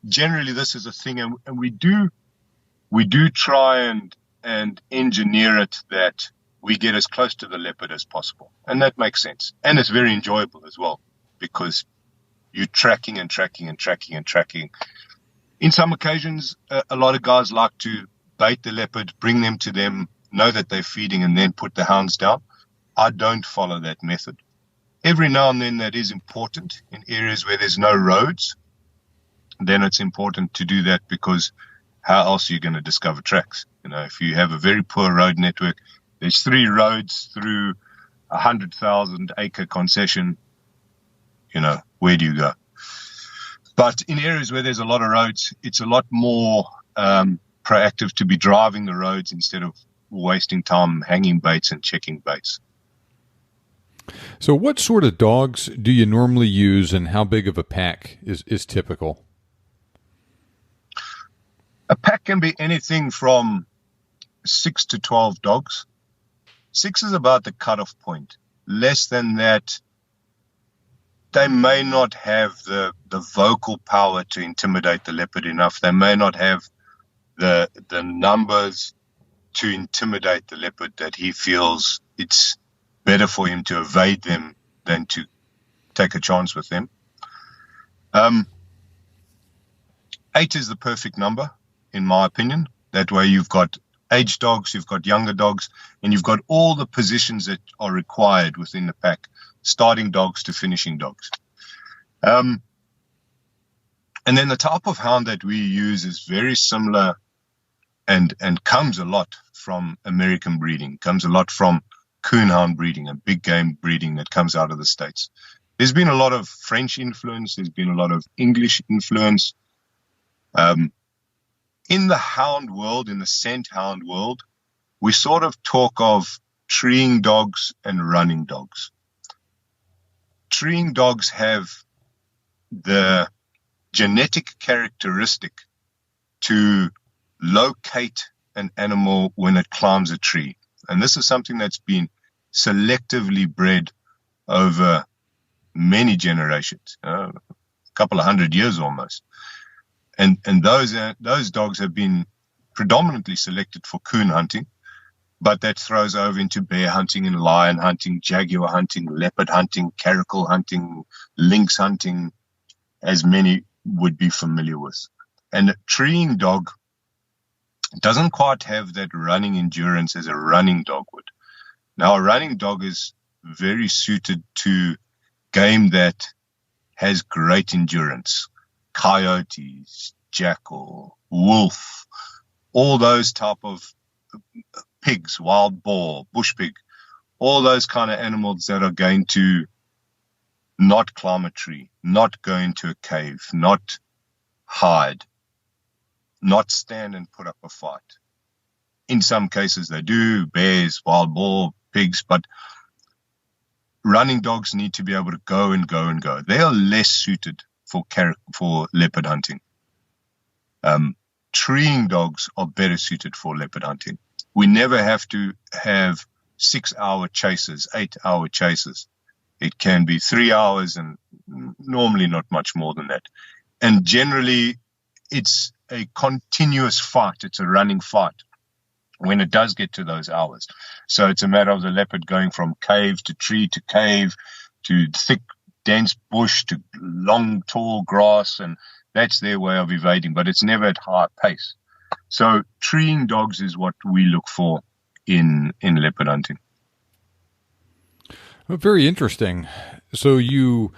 Generally, this is a thing, and we do try and engineer it that we get as close to the leopard as possible. And that makes sense. And it's very enjoyable as well, because you're tracking and tracking and tracking and tracking. In some occasions, a lot of guys like to bait the leopard, bring them to them, know that they're feeding, and then put the hounds down. I don't follow that method. Every now and then that is important in areas where there's no roads. Then it's important to do that, because how else are you going to discover tracks? If you have a very poor road network, there's 3 roads through 100,000 acre concession, where do you go? But in areas where there's a lot of roads, it's a lot more proactive to be driving the roads instead of wasting time hanging baits and checking baits. So what sort of dogs do you normally use, and how big of a pack is typical? A pack can be anything from 6 to 12 dogs. 6 is about the cutoff point. Less than that, they may not have the vocal power to intimidate the leopard enough. They may not have the numbers to intimidate the leopard that he feels it's better for him to evade them than to take a chance with them. 8 is the perfect number, in my opinion. That way you've got aged dogs, you've got younger dogs, and you've got all the positions that are required within the pack, starting dogs to finishing dogs. And then the type of hound that we use is very similar and comes a lot from American breeding, comes a lot from coonhound breeding and big game breeding that comes out of the States. There's been a lot of French influence. There's been a lot of English influence. In the hound world, in the scent hound world, we sort of talk of treeing dogs and running dogs. Treeing dogs have the genetic characteristic to locate an animal when it climbs a tree. And this is something that's been selectively bred over many generations, a couple of 100 years almost. And those dogs have been predominantly selected for coon hunting, but that throws over into bear hunting and lion hunting, jaguar hunting, leopard hunting, caracal hunting, lynx hunting, as many would be familiar with. And a treeing dog doesn't quite have that running endurance as a running dog would. Now, a running dog is very suited to game that has great endurance. Coyotes, jackal, wolf, all those type of pigs, wild boar, bush pig, all those kind of animals that are going to not climb a tree, not go into a cave, not hide, not stand and put up a fight. In some cases they do, bears, wild boar, pigs, but running dogs need to be able to go and go and go. They are less suited for leopard hunting. Treeing dogs are better suited for leopard hunting. We never have to have 6-hour chases, 8-hour chases. It can be 3 hours and normally not much more than that. And generally, it's a continuous fight. It's a running fight when it does get to those hours. So it's a matter of the leopard going from cave to tree to cave to thick, dense bush to long, tall grass, and that's their way of evading, but it's never at high pace. So treeing dogs is what we look for in leopard hunting. Well, very interesting. So you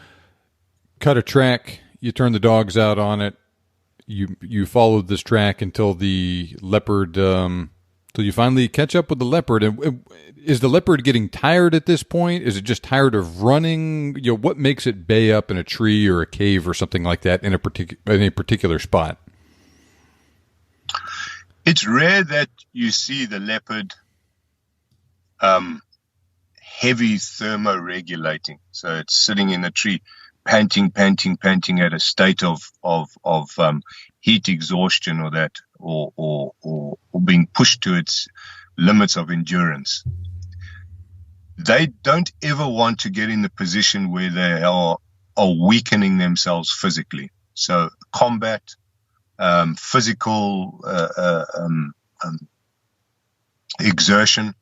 cut a track, you turn the dogs out on it, you followed this track until the leopard, till you finally catch up with the leopard. And is the leopard getting tired at this point? Is it just tired of running? You know, what makes it bay up in a tree or a cave or something like that in a particular spot? It's rare that you see the leopard heavy thermoregulating. So it's sitting in the tree, panting at a state of heat exhaustion or that, or being pushed to its limits of endurance. They don't ever want to get in the position where they are weakening themselves physically. So combat, physical exertion,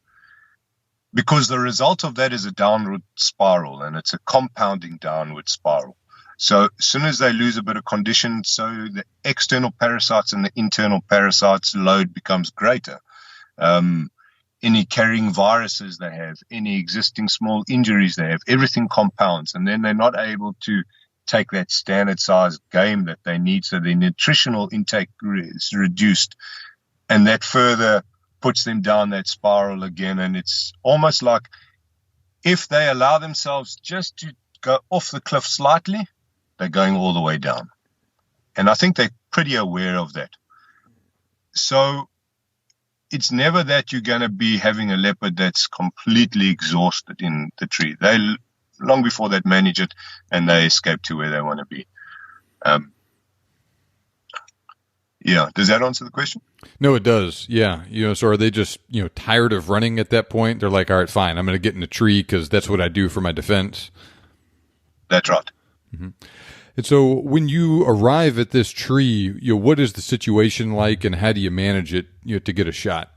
because the result of that is a downward spiral, and it's a compounding downward spiral. So as soon as they lose a bit of condition, so the external parasites and the internal parasites load becomes greater. Any carrying viruses they have, any existing small injuries they have, everything compounds, and then they're not able to take that standard size game that they need, so their nutritional intake is reduced, and that further puts them down that spiral again. And it's almost like if they allow themselves just to go off the cliff slightly, they're going all the way down. And I think they're pretty aware of that. So it's never that you're going to be having a leopard that's completely exhausted in the tree. They, long before that, manage it, and they escape to where they want to be. Yeah. Does that answer the question? No, it does. Yeah. So are they just, tired of running at that point? They're like, all right, fine, I'm going to get in a tree because that's what I do for my defense. That's right. Mm-hmm. And so when you arrive at this tree, what is the situation like, and how do you manage it, to get a shot?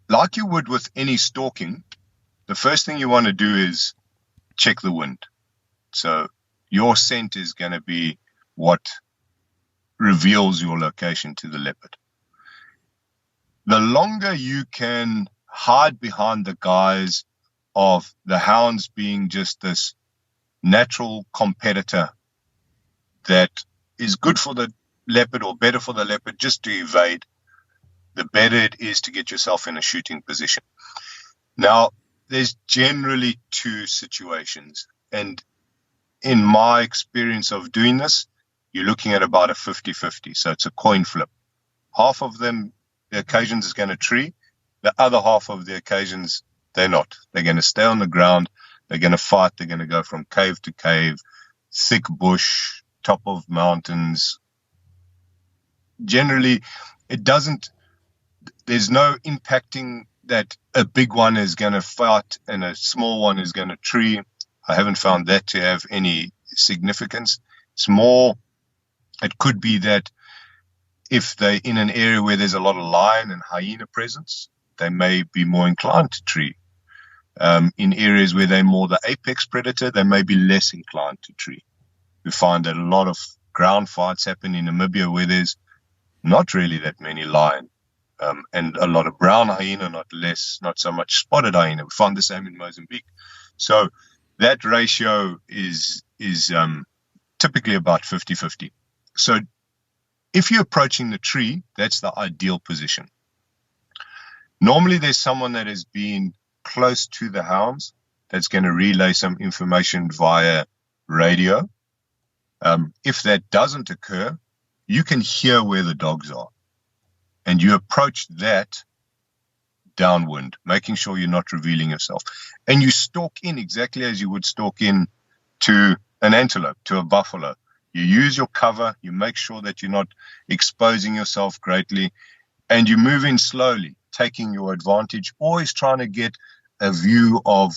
Like you would with any stalking, the first thing you want to do is check the wind. So your scent is going to be what reveals your location to the leopard. The longer you can hide behind the guise of the hounds being just this natural competitor that is good for the leopard or better for the leopard just to evade, the better it is to get yourself in a shooting position. Now, there's generally two situations. And in my experience of doing this, you're looking at about a 50-50. So it's a coin flip. Half of them, the occasions is going to tree. The other half of the occasions, they're not. They're going to stay on the ground. They're going to fight. They're going to go from cave to cave, thick bush, top of mountains. Generally, there's no impacting that a big one is going to fight and a small one is going to tree. I haven't found that to have any significance. It's more, it could be that if they're in an area where there's a lot of lion and hyena presence, they may be more inclined to tree. In areas where they're more the apex predator, they may be less inclined to tree. We find that a lot of ground fights happen in Namibia where there's not really that many lion, and a lot of brown hyena, not so much spotted hyena. We find the same in Mozambique. So that ratio is typically about 50-50. So if you're approaching the tree, that's the ideal position. Normally there's someone that has been close to the hounds that's going to relay some information via radio. If that doesn't occur, you can hear where the dogs are. And you approach that downwind, making sure you're not revealing yourself. And you stalk in exactly as you would stalk in to an antelope, to a buffalo. You use your cover, you make sure that you're not exposing yourself greatly, and you move in slowly, taking your advantage, always trying to get a view of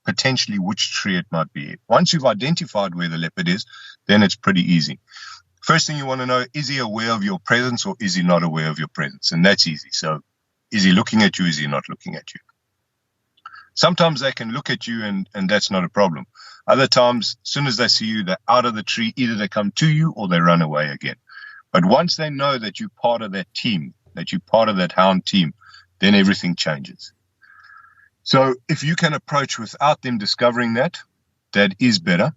potentially which tree it might be. Once you've identified where the leopard is, then it's pretty easy. First thing you want to know, is he aware of your presence or is he not aware of your presence? And that's easy. So is he looking at you? Is he not looking at you? Sometimes they can look at you and that's not a problem. Other times, as soon as they see you, they're out of the tree. Either they come to you or they run away again. But once they know that you're part of that team, that you're part of that hound team, then everything changes. So if you can approach without them discovering that, that is better.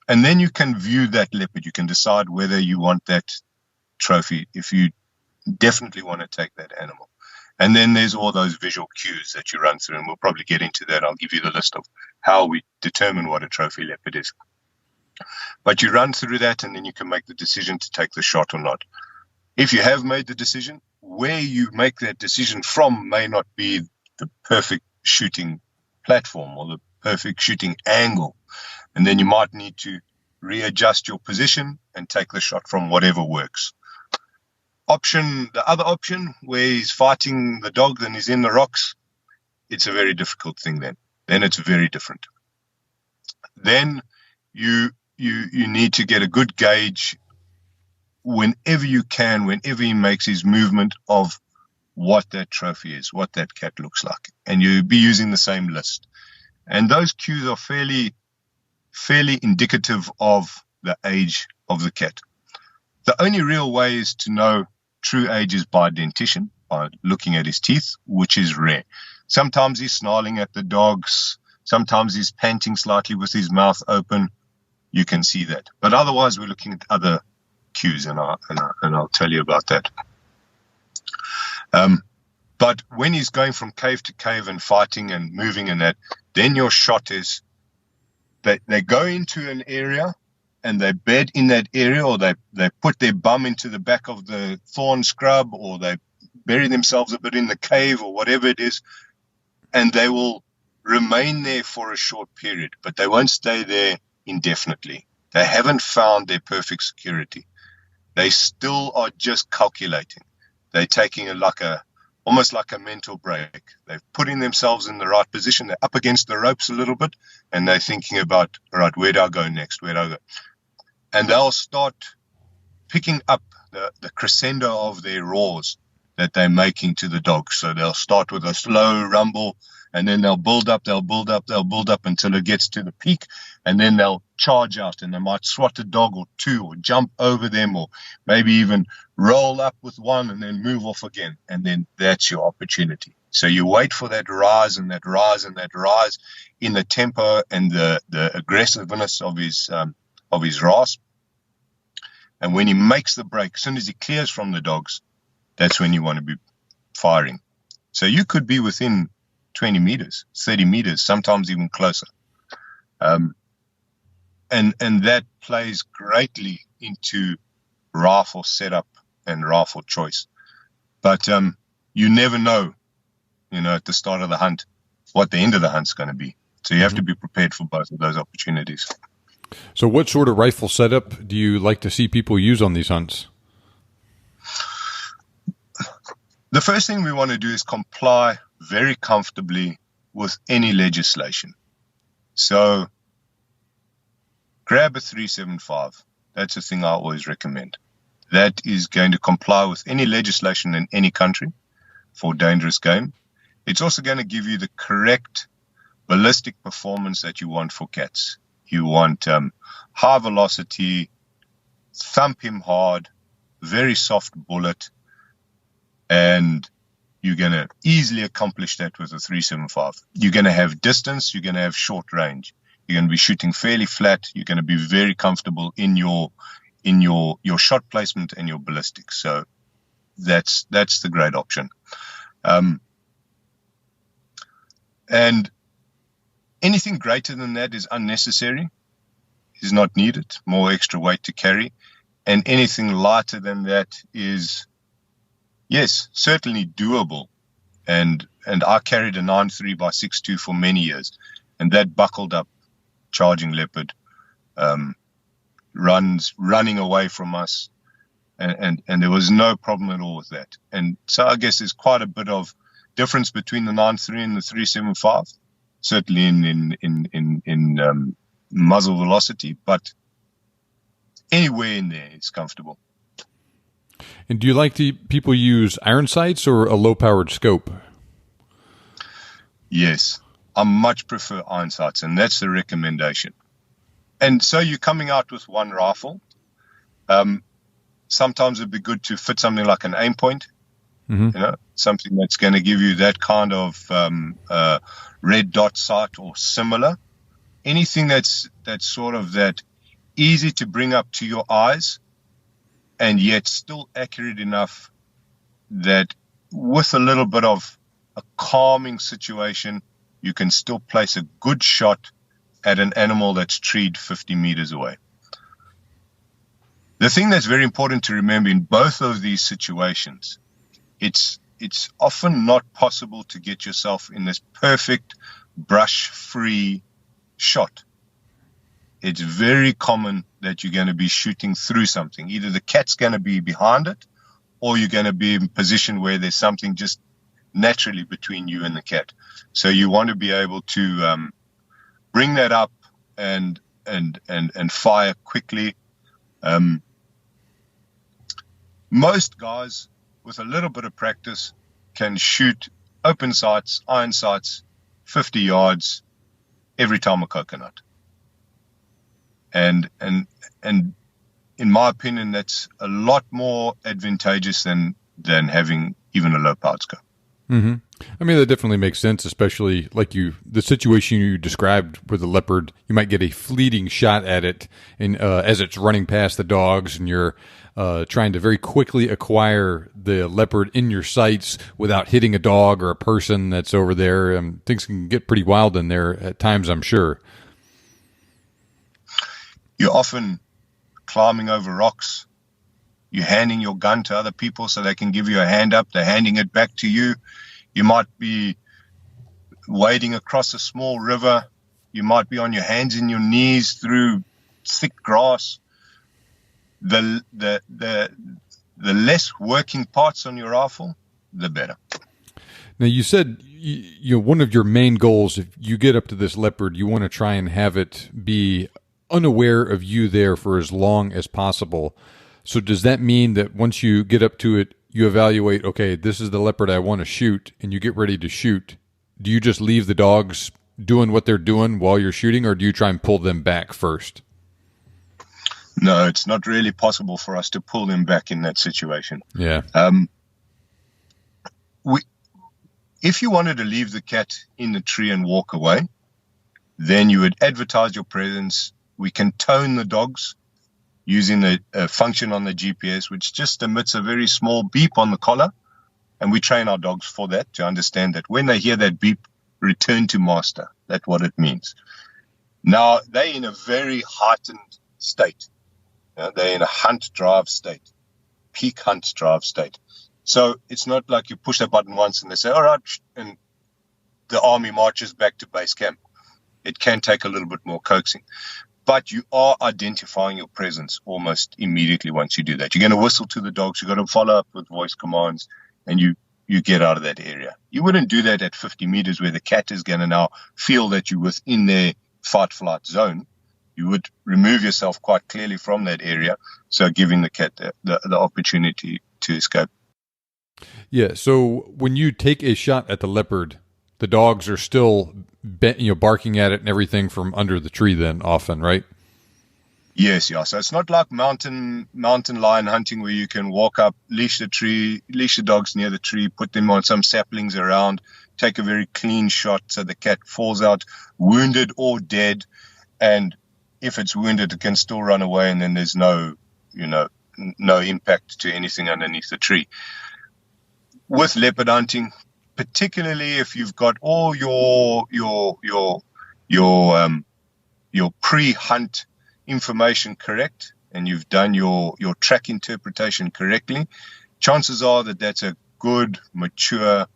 And then you can view that leopard. You can decide whether you want that trophy, if you definitely want to take that animal. And then there's all those visual cues that you run through, and we'll probably get into that. I'll give you the list of how we determine what a trophy leopard is. But you run through that, and then you can make the decision to take the shot or not. If you have made the decision, where you make that decision from may not be the perfect shooting platform or the perfect shooting angle. And then you might need to readjust your position and take the shot from whatever works. The other option, where he's fighting the dog and he's in the rocks, it's a very difficult thing then. Then it's very different. Then you need to get a good gauge whenever you can, whenever he makes his movement, of what that trophy is, what that cat looks like. And you'll be using the same list. And those cues are fairly indicative of the age of the cat. The only real way is to know true age is by dentition, by looking at his teeth, which is rare. Sometimes he's snarling at the dogs. Sometimes he's panting slightly with his mouth open. You can see that. But otherwise, we're looking at other cues, and I'll tell you about that. But when he's going from cave to cave and fighting and moving and that, then your shot is that they go into an area and they bed in that area, or they put their bum into the back of the thorn scrub, or they bury themselves a bit in the cave, or whatever it is, and they will remain there for a short period, but they won't stay there indefinitely. They haven't found their perfect security. They still are just calculating. They're taking almost like a mental break. They're putting themselves in the right position. They're up against the ropes a little bit, and they're thinking about, all right, where do I go next? Where do I go? And they'll start picking up the crescendo of their roars that they're making to the dog. So they'll start with a slow rumble, and then they'll build up until it gets to the peak, and then they'll charge out, and they might swat a dog or two, or jump over them, or maybe even roll up with one and then move off again. And then that's your opportunity. So you wait for that rise and that rise and that rise in the tempo and the aggressiveness of his rasp. And when he makes the break, as soon as he clears from the dogs, that's when you want to be firing. So you could be within 20 meters, 30 meters, sometimes even closer. And that plays greatly into rifle setup and rifle choice. But you never know, at the start of the hunt, what the end of the hunt's going to be. So you have to be prepared for both of those opportunities. So what sort of rifle setup do you like to see people use on these hunts? The first thing we want to do is comply very comfortably with any legislation. So grab a 375. That's the thing I always recommend. That is going to comply with any legislation in any country for dangerous game. It's also going to give you the correct ballistic performance that you want for cats. You want high velocity, thump him hard, very soft bullet, and you're going to easily accomplish that with a 375. You're going to have distance, you're going to have short range. You're going to be shooting fairly flat. You're going to be very comfortable in your shot placement and your ballistics. So that's the great option. And anything greater than that is unnecessary, is not needed, more extra weight to carry. And anything lighter than that is, yes, certainly doable. And I carried a 9.3 by 6.2 for many years, and that buckled up charging Leopard, running away from us, and there was no problem at all with that. And so I guess there's quite a bit of difference between the 9.3 and the 375, certainly in muzzle velocity, but anywhere in there it's comfortable. And do you like people use iron sights or a low-powered scope? Yes, I much prefer iron sights, and that's the recommendation. And so you're coming out with one rifle. Sometimes it'd be good to fit something like an aim point, something that's going to give you that kind of red dot sight or similar. Anything that's sort of that easy to bring up to your eyes and yet still accurate enough that with a little bit of a calming situation, you can still place a good shot at an animal that's treed 50 meters away. The thing that's very important to remember in both of these situations, it's often not possible to get yourself in this perfect brush-free shot. It's very common that you're going to be shooting through something. Either the cat's going to be behind it, or you're going to be in a position where there's something just naturally between you and the cat. So you want to be able to bring that up and fire quickly. Most guys with a little bit of practice can shoot open sights, iron sights, 50 yards every time a coconut. And in my opinion, that's a lot more advantageous than having even a low-powered scope. Mm-hmm. I mean, that definitely makes sense, especially like the situation you described with the Leopard. You might get a fleeting shot at it, and as it's running past the dogs, and you're trying to very quickly acquire the Leopard in your sights without hitting a dog or a person that's over there. Things can get pretty wild in there at times, I'm sure. You're often climbing over rocks. You're handing your gun to other people so they can give you a hand up. They're handing it back to you. You might be wading across a small river. You might be on your hands and your knees through thick grass. The less working parts on your rifle, the better. Now, you said one of your main goals, if you get up to this Leopard, you want to try and have it be unaware of you there for as long as possible. So does that mean that once you get up to it, you evaluate, okay, this is the Leopard I want to shoot, and you get ready to shoot? Do you just leave the dogs doing what they're doing while you're shooting, or do you try and pull them back first? No, it's not really possible for us to pull them back in that situation. Yeah. If you wanted to leave the cat in the tree and walk away, then you would advertise your presence. We can tone the dogs using a function on the GPS, which just emits a very small beep on the collar. And we train our dogs for that, to understand that when they hear that beep, return to master. That's what it means. Now, they're in a very heightened state. They're in a hunt drive state, peak hunt drive state. So it's not like you push that button once and they say, all right, and the army marches back to base camp. It can take a little bit more coaxing. But you are identifying your presence almost immediately once you do that. You're going to whistle to the dogs. You've got to follow up with voice commands, and you get out of that area. You wouldn't do that at 50 meters where the cat is going to now feel that you're within their fight-flight zone. You would remove yourself quite clearly from that area, so giving the cat the opportunity to escape. Yeah, so when you take a shot at the leopard, the dogs are still barking at it and everything from under the tree then often, right? Yes, yeah. So it's not like mountain lion hunting where you can walk up, leash the dogs near the tree, put them on some saplings around, take a very clean shot so the cat falls out wounded or dead. And if it's wounded, it can still run away, and then there's no impact to anything underneath the tree. With leopard hunting, particularly if you've got all your pre-hunt information correct and you've done your track interpretation correctly, chances are that that's a good, mature,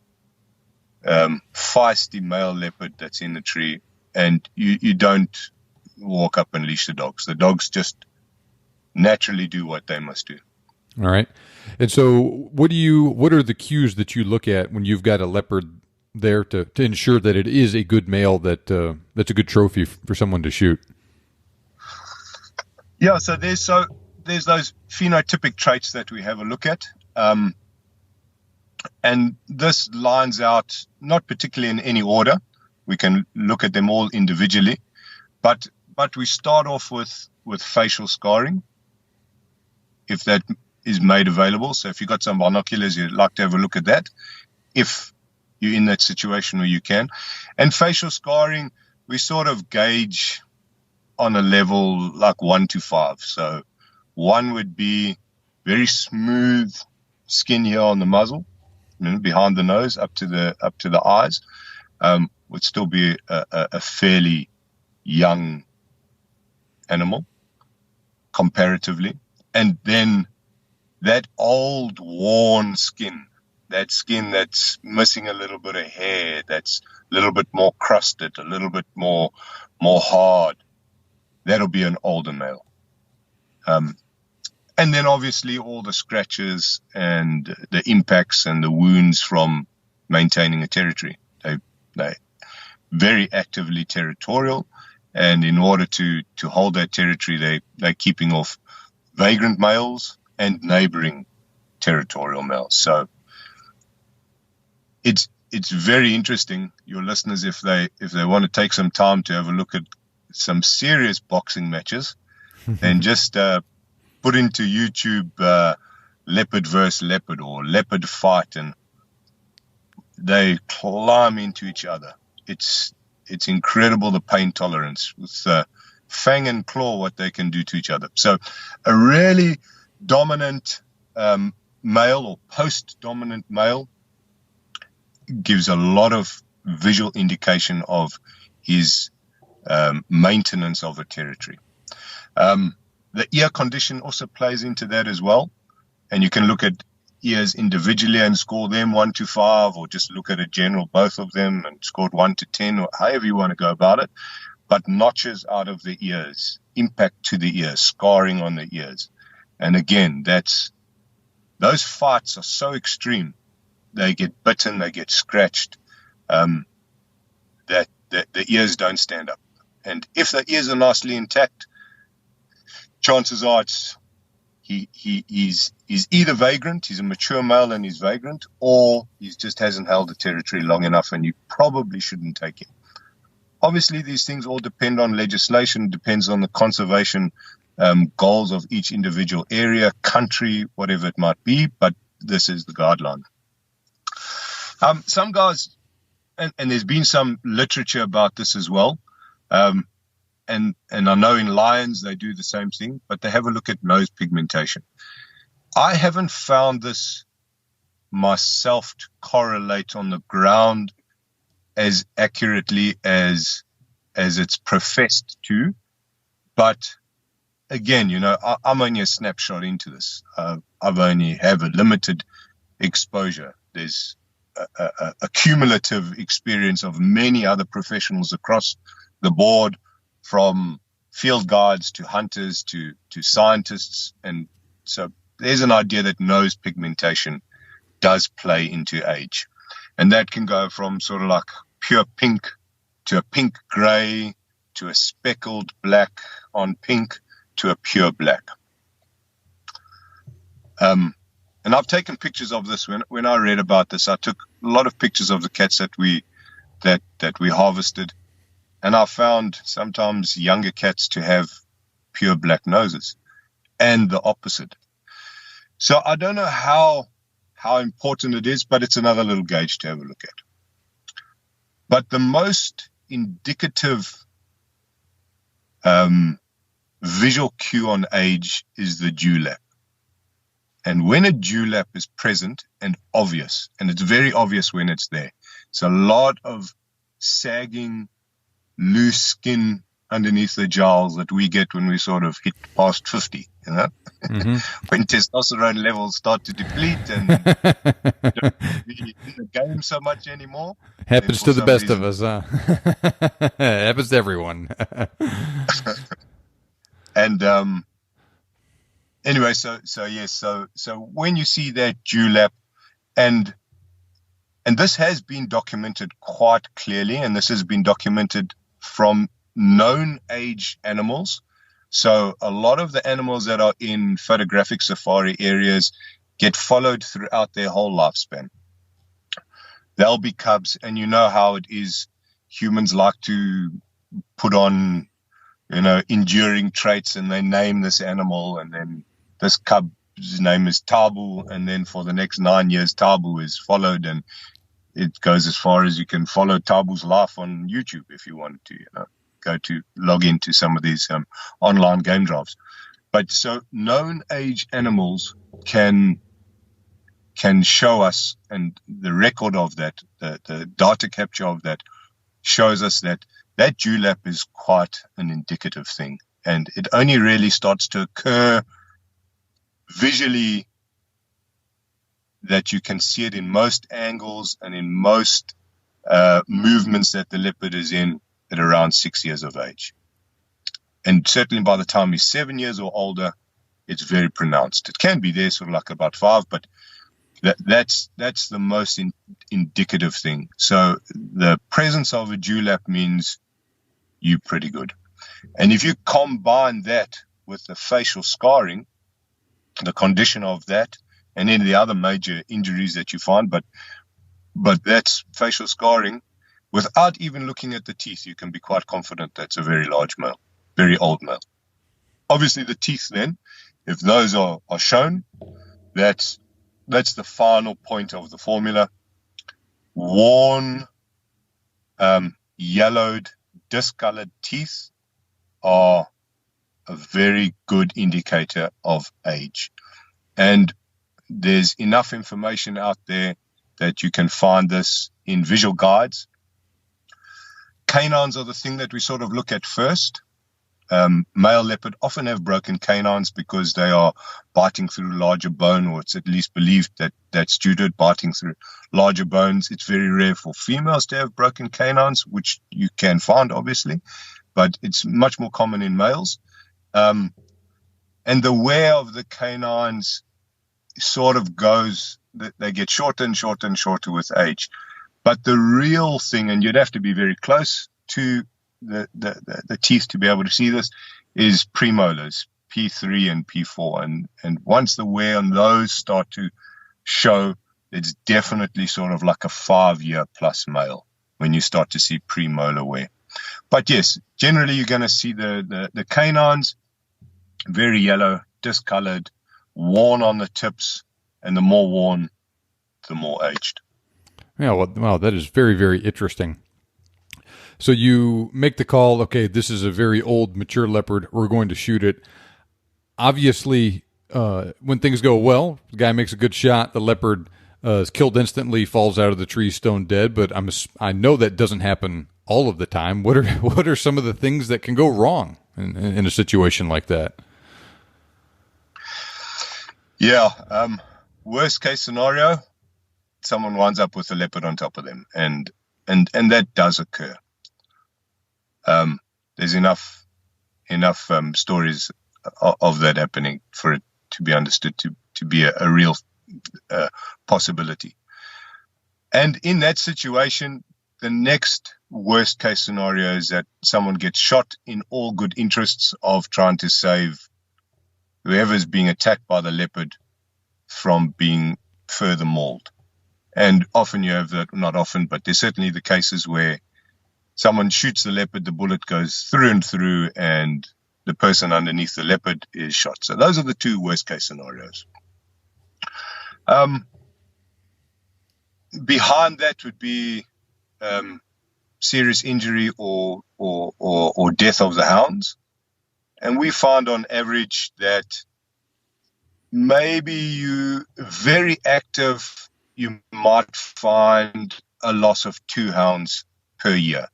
feisty male leopard that's in the tree, and you don't walk up and leash the dogs. The dogs just naturally do what they must do. All right. And so what are the cues that you look at when you've got a leopard there to ensure that it is a good male that's a good trophy for someone to shoot? Yeah, so there's those phenotypic traits that we have a look at. And this lines out, not particularly in any order. We can look at them all individually, but we start off with facial scarring, if that is made available. So if you've got some binoculars, you'd like to have a look at that, if you're in that situation where you can. And facial scarring, we sort of gauge on a level like 1 to 5. So 1 would be very smooth skin here on the muzzle, behind the nose, up to the eyes. Would still be a fairly young animal comparatively. And then that old worn skin, that skin that's missing a little bit of hair, that's a little bit more crusted, a little bit more hard, that'll be an older male. And then obviously all the scratches and the impacts and the wounds from maintaining a territory. They very actively territorial, and in order to hold that territory, they're keeping off vagrant males and neighboring territorial males. So it's very interesting. Your listeners, if they want to take some time to have a look at some serious boxing matches, and just put into YouTube leopard versus leopard or leopard fight, and they climb into each other. It's incredible, the pain tolerance with fang and claw, what they can do to each other. So a really dominant male or post-dominant male gives a lot of visual indication of his maintenance of a territory. The ear condition also plays into that as well. And you can look at ears individually and score them 1 to 5, or just look at a general, both of them, and score 1 to 10, or however you want to go about it. But notches out of the ears, impact to the ears, scarring on the ears. And again, those fights are so extreme. They get bitten, they get scratched, that the ears don't stand up. And if the ears are nicely intact, chances are he's either vagrant, he's a mature male and he's vagrant, or he just hasn't held the territory long enough, and you probably shouldn't take him. Obviously, these things all depend on legislation, depends on the conservation goals of each individual area, country, whatever it might be, but this is the guideline. Some guys, and there's been some literature about this as well, and I know in lions they do the same thing, but they have a look at nose pigmentation. I haven't found this myself to correlate on the ground as accurately as it's professed to. But again, I'm only a snapshot into this. I've only have a limited exposure. There's a cumulative experience of many other professionals across the board, from field guides to hunters to scientists. And so there's an idea that nose pigmentation does play into age. And that can go from sort of like pure pink to a pink gray to a speckled black on pink to a pure black. And I've taken pictures of this. When I read about this, I took a lot of pictures of the cats that we harvested, and I found sometimes younger cats to have pure black noses, and the opposite. So I don't know how important it is, but it's another little gauge to have a look at. But the most indicative visual cue on age is the dewlap. And when a dewlap is present and obvious, and it's very obvious when it's there, it's a lot of sagging, loose skin underneath the jowls that we get when we sort of hit past 50, Mm-hmm. when testosterone levels start to deplete and don't really in the game so much anymore. Happens to the best of us, huh? Happens to everyone. And anyway, so when you see that dewlap, and this has been documented quite clearly, and this has been documented from known age animals. So a lot of the animals that are in photographic safari areas get followed throughout their whole lifespan. They'll be cubs, and you know how it is. Humans like to put on, enduring traits, and they name this animal, and then this cub's name is Tabu, and then for the next 9 years, Tabu is followed, and it goes as far as you can follow Tabu's life on YouTube if you want to, go to log into some of these online game drives. But so known age animals can show us, and the record of that, the data capture of that, shows us that dewlap is quite an indicative thing. And it only really starts to occur visually, that you can see it in most angles and in most movements that the leopard is in at around 6 years of age. And certainly by the time he's 7 years or older, it's very pronounced. It can be there sort of like about 5, but that's the most indicative thing. So the presence of a dewlap means you're pretty good. And if you combine that with the facial scarring, the condition of that, and any of the other major injuries that you find, but that's facial scarring, without even looking at the teeth, you can be quite confident that's a very large male, very old male. Obviously the teeth then, if those are shown, that's the final point of the formula. Worn, yellowed, discolored teeth are a very good indicator of age. And there's enough information out there that you can find this in visual guides. Canines are the thing that we sort of look at first. Male leopard often have broken canines because they are biting through larger bone, or it's at least believed that that's due to it, biting through larger bones. It's very rare for females to have broken canines, which you can find, obviously, but it's much more common in males. And the wear of the canines sort of goes, they get shorter and shorter and shorter with age. But the real thing, and you'd have to be very close to the teeth to be able to see this, is premolars, P3 and P4. And once the wear on those start to show, it's definitely sort of like a 5-year plus male when you start to see premolar wear. But yes, generally you're going to see the canines very yellow, discolored, worn on the tips, and the more worn, the more aged. Yeah, well, wow, that is very, very interesting. So you make the call, okay, this is a very old, mature leopard. We're going to shoot it. Obviously, when things go well, the guy makes a good shot, the leopard is killed instantly, falls out of the tree stone dead. But I know that doesn't happen all of the time. What are some of the things that can go wrong in a situation like that? Yeah. Worst case scenario, someone winds up with a leopard on top of them, and that does occur. There's enough stories of that happening for it to be understood to be a real possibility. And in that situation, the next worst case scenario is that someone gets shot in all good interests of trying to save whoever's being attacked by the leopard from being further mauled. And often you have that, not often, but there's certainly the cases where someone shoots the leopard, the bullet goes through and through, and the person underneath the leopard is shot. So those are the two worst case scenarios. Behind that would be serious injury or death of the hounds. And we found on average that maybe you very active, you might find a loss of 2 hounds per year.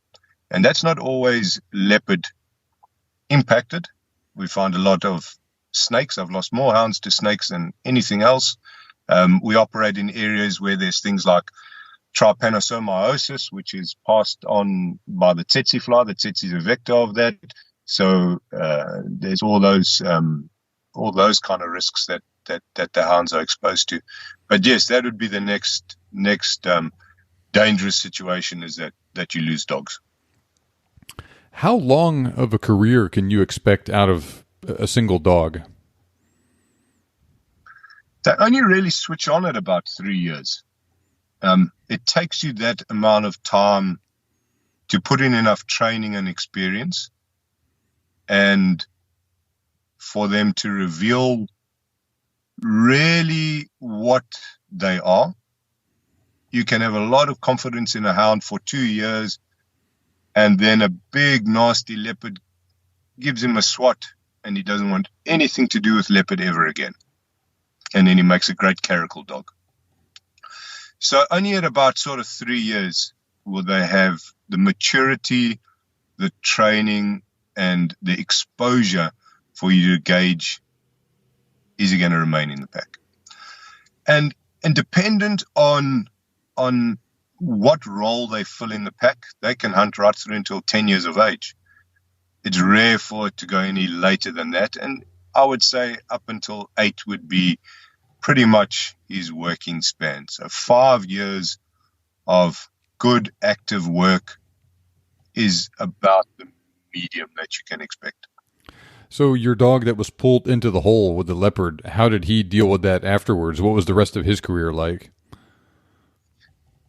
And that's not always leopard impacted. We find a lot of snakes. I've lost more hounds to snakes than anything else. We operate in areas where there's things like trypanosomiasis, which is passed on by the tsetse fly. The tsetse is a vector of that. So there's all those kind of risks that the hounds are exposed to. But yes, that would be the next dangerous situation, is that you lose dogs. How long of a career can you expect out of a single dog? They only really switch on at about 3 years. It takes you that amount of time to put in enough training and experience, and for them to reveal really what they are. You can have a lot of confidence in a hound for 2 years, and then a big, nasty leopard gives him a swat, and he doesn't want anything to do with leopard ever again. And then he makes a great caracal dog. So only at about sort of 3 years will they have the maturity, the training, and the exposure for you to gauge, is he going to remain in the pack? And dependent on what role they fill in the pack, they can hunt right through until 10 years of age. It's rare for it to go any later than that. And I would say up until 8 would be pretty much his working span. So 5 years of good active work is about the medium that you can expect. So your dog that was pulled into the hole with the leopard, how did he deal with that afterwards? What was the rest of his career like?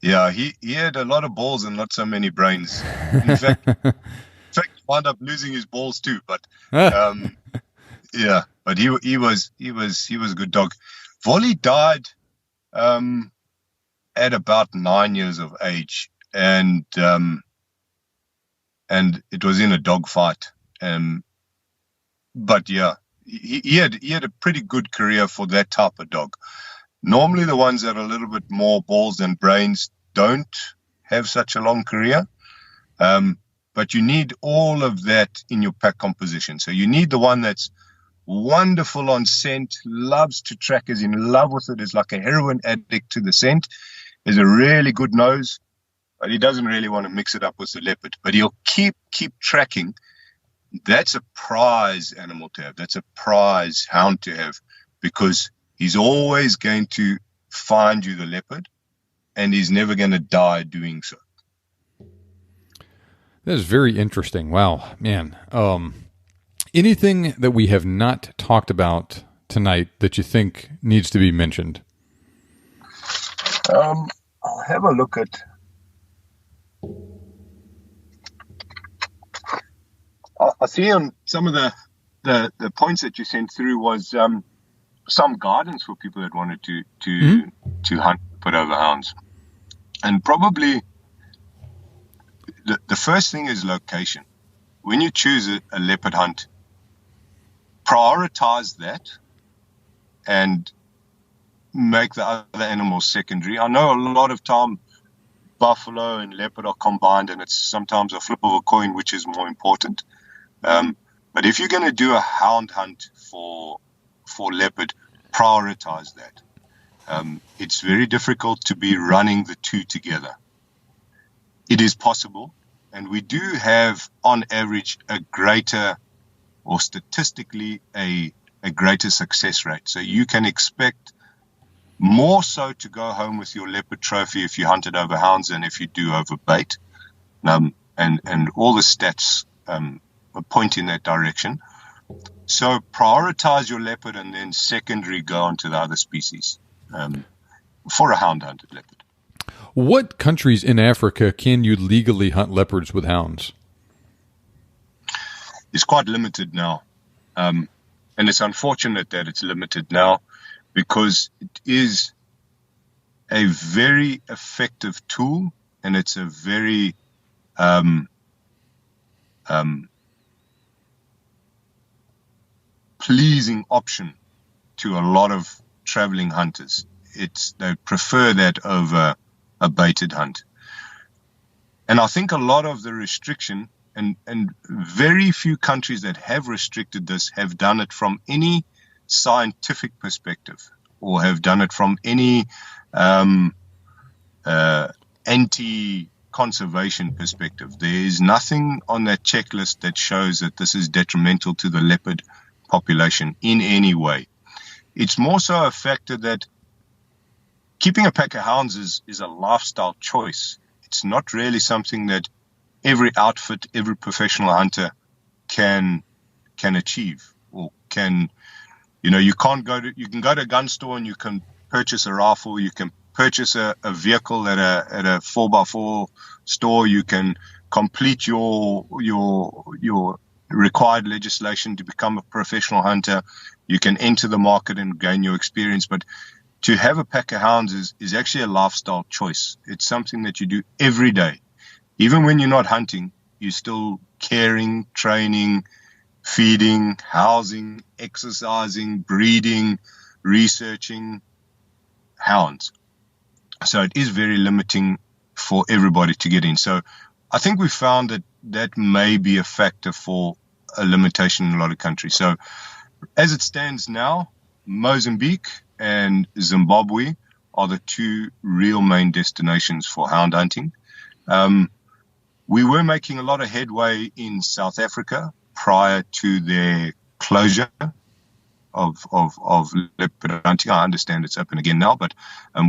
Yeah, he had a lot of balls and not so many brains. In fact, wound up losing his balls too. But yeah, but he was a good dog. Volley died at about 9 years of age, and it was in a dog fight. But yeah, he had a pretty good career for that type of dog. Normally, the ones that are a little bit more balls than brains don't have such a long career. But you need all of that in your pack composition. So you need the one that's wonderful on scent, loves to track, is in love with it, is like a heroin addict to the scent, is a really good nose, but he doesn't really want to mix it up with the leopard. But he'll keep tracking. That's a prize animal to have. That's a prize hound to have, because he's always going to find you the leopard, and he's never going to die doing so. That is very interesting. Wow, man. Anything that we have not talked about tonight that you think needs to be mentioned? I'll have a look at... I see on some of the points that you sent through was some guidance for people that wanted to hunt, put over hounds. And probably the first thing is location. When you choose a leopard hunt, prioritize that and make the other animals secondary. I know a lot of time buffalo and leopard are combined, and it's sometimes a flip of a coin which is more important. But if you're going to do a hound hunt for leopard, prioritize that. It's very difficult to be running the two together. It is possible, and we do have, on average, a greater, or statistically, a greater success rate. So you can expect more so to go home with your leopard trophy if you hunt it over hounds than if you do over bait. And all the stats point in that direction. So prioritize your leopard and then secondary go on to the other species for a hound-hunted leopard. What countries in Africa can you legally hunt leopards with hounds? It's quite limited now. And it's unfortunate that it's limited now because it is a very effective tool and it's a very pleasing option to a lot of traveling hunters. They prefer that over a baited hunt. And I think a lot of the restriction, and very few countries that have restricted this have done it from any scientific perspective or have done it from any anti-conservation perspective. There is nothing on that checklist that shows that this is detrimental to the leopard population in any way. It's more so a factor that keeping a pack of hounds is a lifestyle choice. It's not really something that every outfit, every professional hunter can achieve or can, you can go to a gun store and you can purchase a rifle, you can purchase a vehicle at a 4x4 store, you can complete your required legislation to become a professional hunter, you can enter the market and gain your experience, but to have a pack of hounds is actually a lifestyle choice. It's something that you do every day. Even when you're not hunting, you're still caring, training, feeding, housing, exercising, breeding, researching hounds. So it is very limiting for everybody to get in. So I think we found that may be a factor for a limitation in a lot of countries. So as it stands now, Mozambique and Zimbabwe are the two real main destinations for hound hunting. We were making a lot of headway in South Africa prior to their closure of leopard hunting. I understand it's open again now, but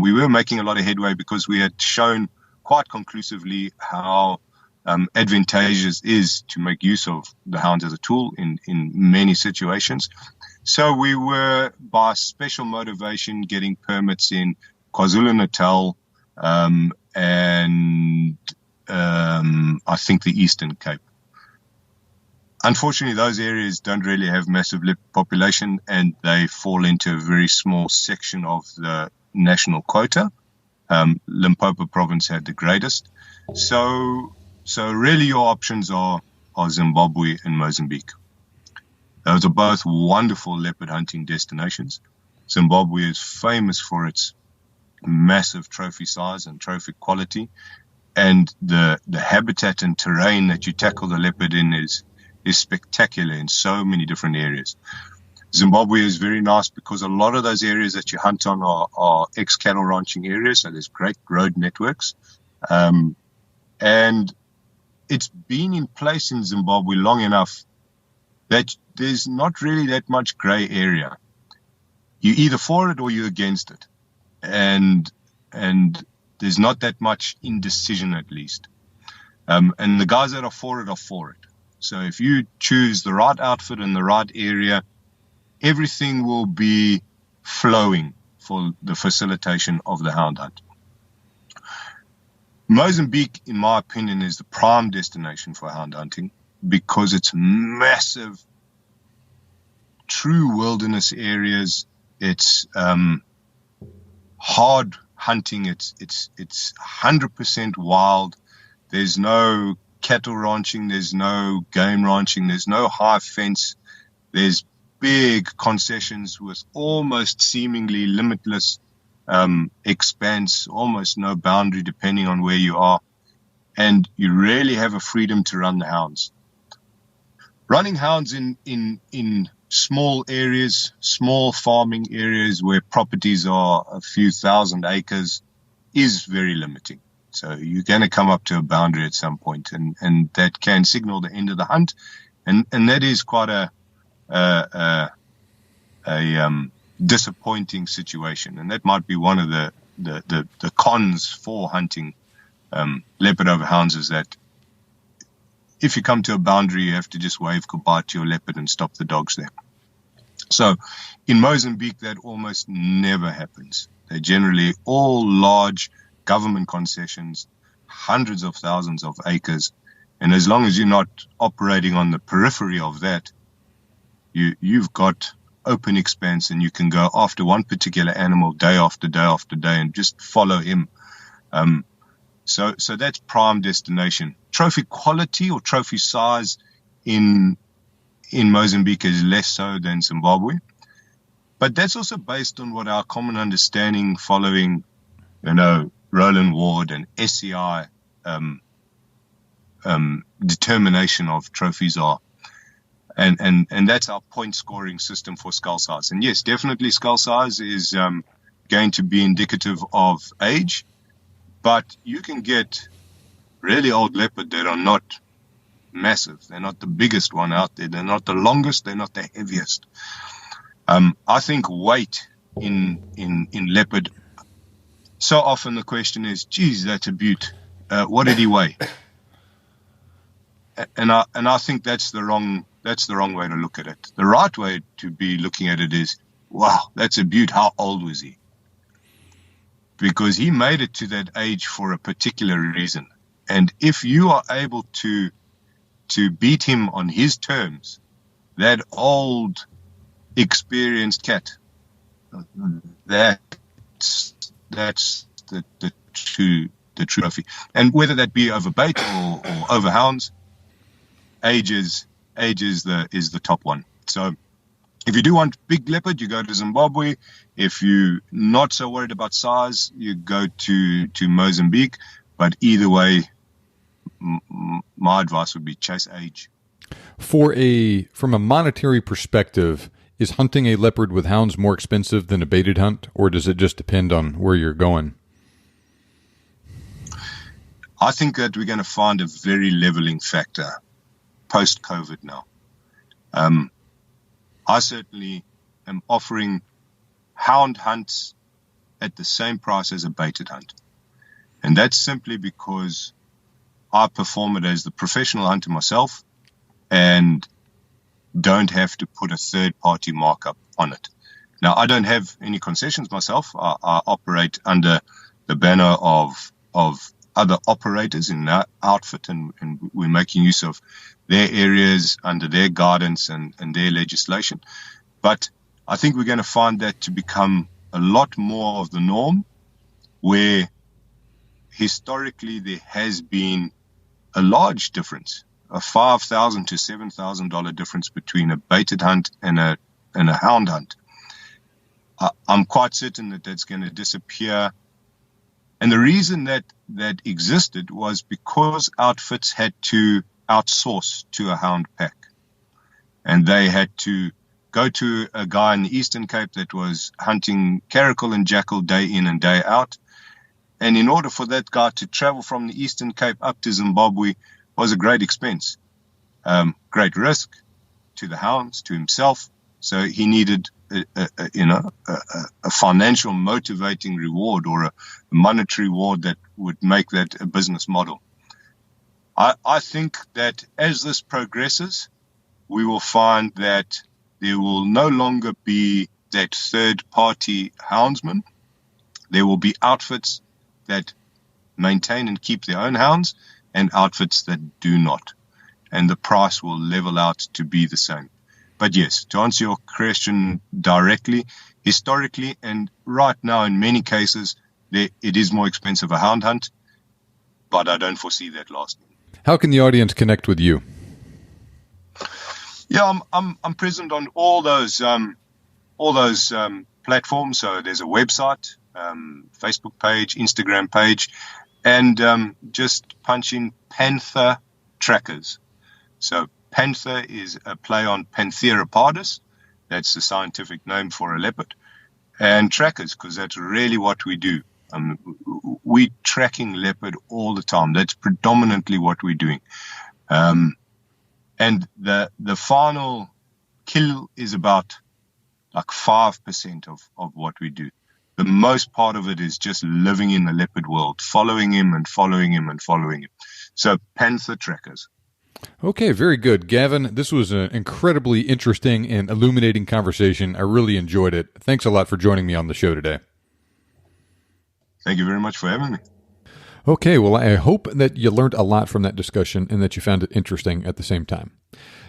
we were making a lot of headway because we had shown quite conclusively how advantageous is to make use of the hound as a tool in many situations. So we were, by special motivation, getting permits in KwaZulu-Natal and I think the Eastern Cape. Unfortunately, those areas don't really have massive leopard population and they fall into a very small section of the national quota. Limpopo province had the greatest. So really your options are Zimbabwe and Mozambique. Those are both wonderful leopard hunting destinations. Zimbabwe is famous for its massive trophy size and trophy quality, and the habitat and terrain that you tackle the leopard in is spectacular in so many different areas. Zimbabwe is very nice because a lot of those areas that you hunt on are ex-cattle ranching areas, so there's great road networks. And it's been in place in Zimbabwe long enough that there's not really that much gray area. You're either for it or you're against it. And there's not that much indecision, at least. And the guys that are for it are for it. So if you choose the right outfit in the right area, everything will be flowing for the facilitation of the hound hunt. Mozambique, in my opinion, is the prime destination for hound hunting because it's massive, true wilderness areas. It's hard hunting. It's 100% wild. There's no cattle ranching. There's no game ranching. There's no high fence. There's big concessions with almost seemingly limitless expanse, almost no boundary depending on where you are. And you really have a freedom to run the hounds. Running hounds in small areas, small farming areas where properties are a few thousand acres is very limiting. So you're going to come up to a boundary at some point, and that can signal the end of the hunt. And that is quite a disappointing situation. And that might be one of the cons for hunting leopard over hounds, is that if you come to a boundary, you have to just wave goodbye to your leopard and stop the dogs there. So in Mozambique, that almost never happens. They're generally all large government concessions, hundreds of thousands of acres. And as long as you're not operating on the periphery of that, you've got open expanse, and you can go after one particular animal day after day after day and just follow him. So that's prime destination. Trophy quality or trophy size in Mozambique is less so than Zimbabwe. But that's also based on what our common understanding following, Roland Ward and SCI determination of trophies are. And that's our point scoring system for skull size. And yes, definitely skull size is going to be indicative of age, but you can get really old leopard that are not massive. They're not the biggest one out there. They're not the longest. They're not the heaviest. I think weight in leopard, so often the question is, geez, that's a beaut. What did he weigh? And I think that's the wrong way to look at it. The right way to be looking at it is, wow, that's a beaut. How old was he? Because he made it to that age for a particular reason. And if you are able to beat him on his terms, that old, experienced cat, that's the true trophy. And whether that be over bait or over hounds, age is the top one. So if you do want big leopard, you go to Zimbabwe. If you're not so worried about size, you go to Mozambique. But either way, my advice would be chase age. From a monetary perspective, is hunting a leopard with hounds more expensive than a baited hunt, or does it just depend on where you're going? I think that we're going to find a very leveling factor post-COVID now. I certainly am offering hound hunts at the same price as a baited hunt. And that's simply because I perform it as the professional hunter myself and don't have to put a third-party markup on it. Now, I don't have any concessions myself. I operate under the banner of other operators in that outfit, and we're making use of their areas under their guidance and their legislation. But I think we're going to find that to become a lot more of the norm, where historically there has been a large difference, a $5,000 to $7,000 difference between a baited hunt and a hound hunt. I'm quite certain that that's going to disappear. And the reason that existed was because outfits had to outsource to a hound pack. And they had to go to a guy in the Eastern Cape that was hunting caracal and jackal day in and day out. And in order for that guy to travel from the Eastern Cape up to Zimbabwe was a great expense, great risk to the hounds, to himself. So he needed a financial motivating reward or a monetary reward that would make that a business model. I think that as this progresses, we will find that there will no longer be that third-party houndsman. There will be outfits that maintain and keep their own hounds and outfits that do not. And the price will level out to be the same. But yes, to answer your question directly, historically and right now in many cases, it is more expensive a hound hunt, but I don't foresee that lasting. How can the audience connect with you? Yeah, I'm present on all those platforms. So there's a website, Facebook page, Instagram page, and just punch in Panther trackers. So panther is a play on Panthera pardus. That's the scientific name for a leopard. And trackers, because that's really what we do. We're tracking leopard all the time. That's predominantly what we're doing. And the final kill is about like 5% of what we do. The most part of it is just living in the leopard world, following him and following him and following him. So panther trackers. Okay, very good. Gavin, this was an incredibly interesting and illuminating conversation. I really enjoyed it. Thanks a lot for joining me on the show today. Thank you very much for having me. Okay, well, I hope that you learned a lot from that discussion and that you found it interesting at the same time.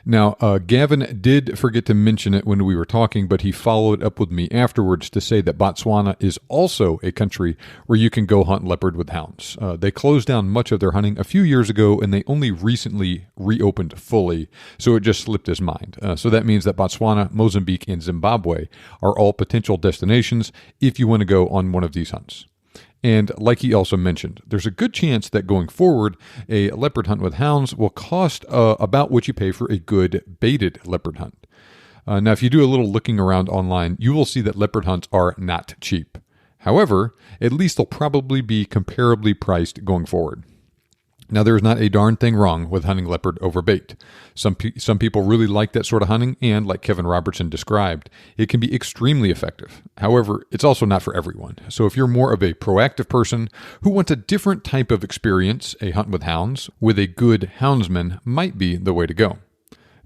Now, Gavin did forget to mention it when we were talking, but he followed up with me afterwards to say that Botswana is also a country where you can go hunt leopard with hounds. They closed down much of their hunting a few years ago, and they only recently reopened fully, so it just slipped his mind. So that means that Botswana, Mozambique, and Zimbabwe are all potential destinations if you want to go on one of these hunts. And like he also mentioned, there's a good chance that going forward, a leopard hunt with hounds will cost about what you pay for a good baited leopard hunt. Now, if you do a little looking around online, you will see that leopard hunts are not cheap. However, at least they'll probably be comparably priced going forward. Now, there is not a darn thing wrong with hunting leopard over bait. Some people really like that sort of hunting, and like Kevin Robertson described, it can be extremely effective. However, it's also not for everyone. So if you're more of a proactive person who wants a different type of experience, a hunt with hounds with a good houndsman might be the way to go.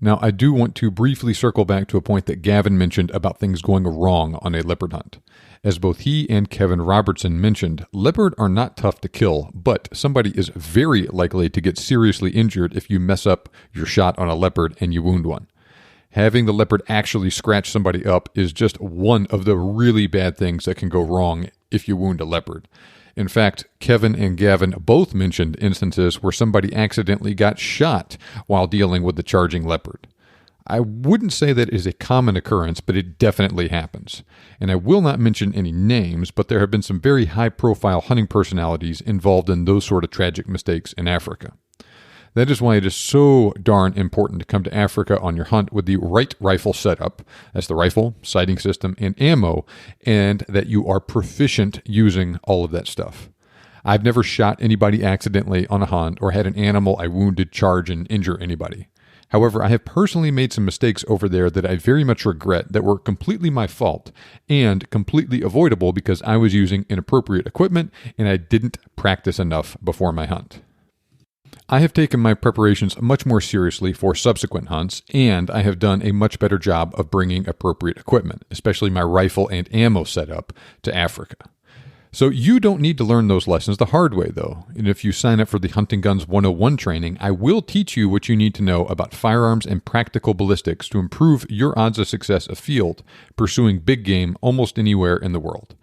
Now, I do want to briefly circle back to a point that Gavin mentioned about things going wrong on a leopard hunt. As both he and Kevin Robertson mentioned, leopard are not tough to kill, but somebody is very likely to get seriously injured if you mess up your shot on a leopard and you wound one. Having the leopard actually scratch somebody up is just one of the really bad things that can go wrong if you wound a leopard. In fact, Kevin and Gavin both mentioned instances where somebody accidentally got shot while dealing with the charging leopard. I wouldn't say that is a common occurrence, but it definitely happens. And I will not mention any names, but there have been some very high-profile hunting personalities involved in those sort of tragic mistakes in Africa. That is why it is so darn important to come to Africa on your hunt with the right rifle setup. That's the rifle, sighting system, and ammo, and that you are proficient using all of that stuff. I've never shot anybody accidentally on a hunt or had an animal I wounded charge and injure anybody. However, I have personally made some mistakes over there that I very much regret that were completely my fault and completely avoidable because I was using inappropriate equipment and I didn't practice enough before my hunt. I have taken my preparations much more seriously for subsequent hunts, and I have done a much better job of bringing appropriate equipment, especially my rifle and ammo setup, to Africa. So you don't need to learn those lessons the hard way, though. And if you sign up for the Hunting Guns 101 training, I will teach you what you need to know about firearms and practical ballistics to improve your odds of success afield, pursuing big game almost anywhere in the world.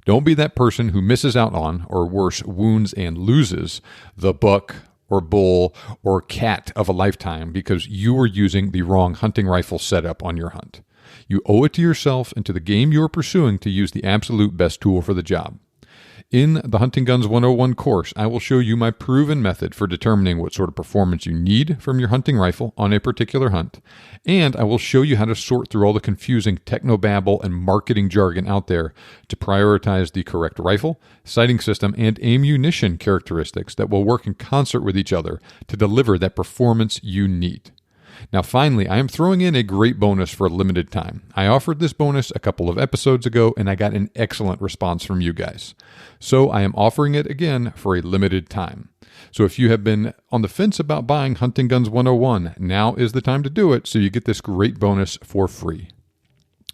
Don't be that person who misses out on, or worse, wounds and loses, the buck or bull or cat of a lifetime because you were using the wrong hunting rifle setup on your hunt. You owe it to yourself and to the game you are pursuing to use the absolute best tool for the job. In the Hunting Guns 101 course, I will show you my proven method for determining what sort of performance you need from your hunting rifle on a particular hunt, and I will show you how to sort through all the confusing technobabble and marketing jargon out there to prioritize the correct rifle, sighting system, and ammunition characteristics that will work in concert with each other to deliver that performance you need. Now, finally, I am throwing in a great bonus for a limited time. I offered this bonus a couple of episodes ago, and I got an excellent response from you guys. So I am offering it again for a limited time. So if you have been on the fence about buying Hunting Guns 101, now is the time to do it so you get this great bonus for free.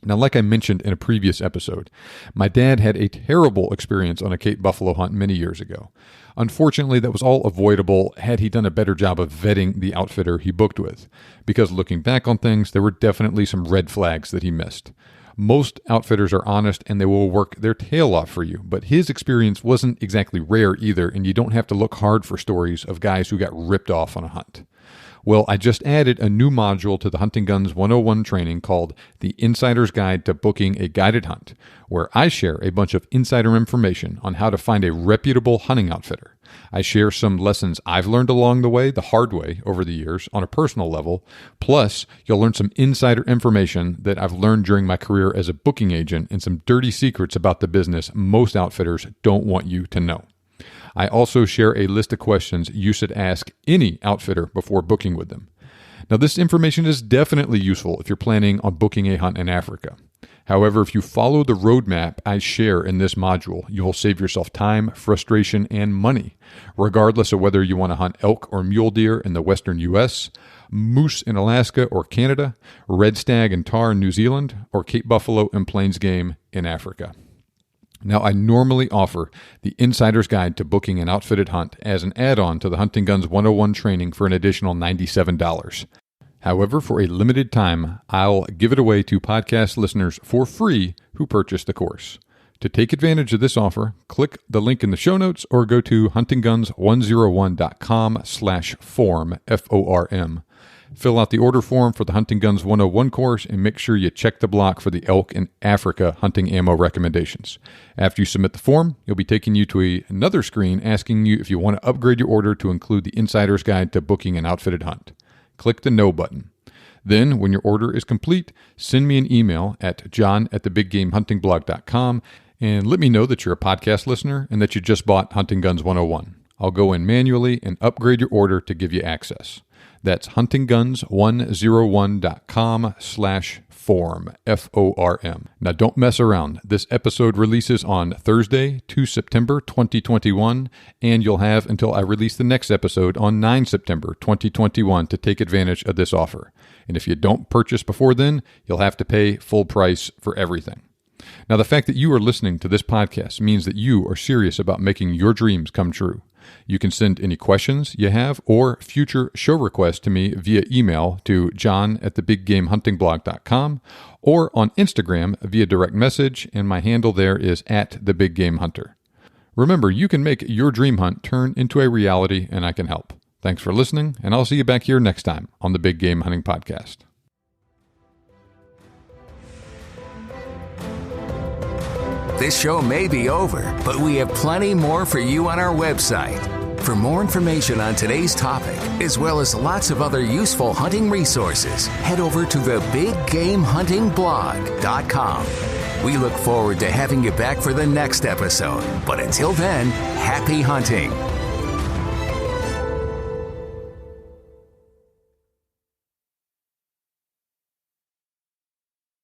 Now, like I mentioned in a previous episode, my dad had a terrible experience on a Cape buffalo hunt many years ago. Unfortunately, that was all avoidable had he done a better job of vetting the outfitter he booked with, because looking back on things, there were definitely some red flags that he missed. Most outfitters are honest and they will work their tail off for you, but his experience wasn't exactly rare either, and you don't have to look hard for stories of guys who got ripped off on a hunt. Well, I just added a new module to the Hunting Guns 101 training called The Insider's Guide to Booking a Guided Hunt, where I share a bunch of insider information on how to find a reputable hunting outfitter. I share some lessons I've learned along the way, the hard way, over the years on a personal level. Plus, you'll learn some insider information that I've learned during my career as a booking agent and some dirty secrets about the business most outfitters don't want you to know. I also share a list of questions you should ask any outfitter before booking with them. Now, this information is definitely useful if you're planning on booking a hunt in Africa. However, if you follow the roadmap I share in this module, you'll save yourself time, frustration, and money, regardless of whether you want to hunt elk or mule deer in the western U.S., moose in Alaska or Canada, red stag and tahr in New Zealand, or Cape buffalo and plains game in Africa. Now, I normally offer the Insider's Guide to Booking an Outfitted Hunt as an add-on to the Hunting Guns 101 training for an additional $97. However, for a limited time, I'll give it away to podcast listeners for free who purchase the course. To take advantage of this offer, click the link in the show notes or go to huntingguns101.com/form, F-O-R-M. Fill out the order form for the Hunting Guns 101 course and make sure you check the block for the elk and Africa hunting ammo recommendations. After you submit the form, you'll be taking you to another screen asking you if you want to upgrade your order to include the Insider's Guide to Booking an Outfitted Hunt. Click the No button. Then, when your order is complete, send me an email at john@thebiggamehuntingblog.com and let me know that you're a podcast listener and that you just bought Hunting Guns 101. I'll go in manually and upgrade your order to give you access. That's huntingguns101.com/form, F-O-R-M. Now, don't mess around. This episode releases on Thursday, 2 September 2021, and you'll have until I release the next episode on 9 September 2021 to take advantage of this offer. And if you don't purchase before then, you'll have to pay full price for everything. Now, the fact that you are listening to this podcast means that you are serious about making your dreams come true. You can send any questions you have or future show requests to me via email to john@thebiggamehuntingblog.com or on Instagram via direct message, and my handle there is @thebiggamehunter. Remember, you can make your dream hunt turn into a reality, and I can help. Thanks for listening, and I'll see you back here next time on the Big Game Hunting Podcast. This show may be over, but we have plenty more for you on our website. For more information on today's topic, as well as lots of other useful hunting resources, head over to thebiggamehuntingblog.com. We look forward to having you back for the next episode. But until then, happy hunting.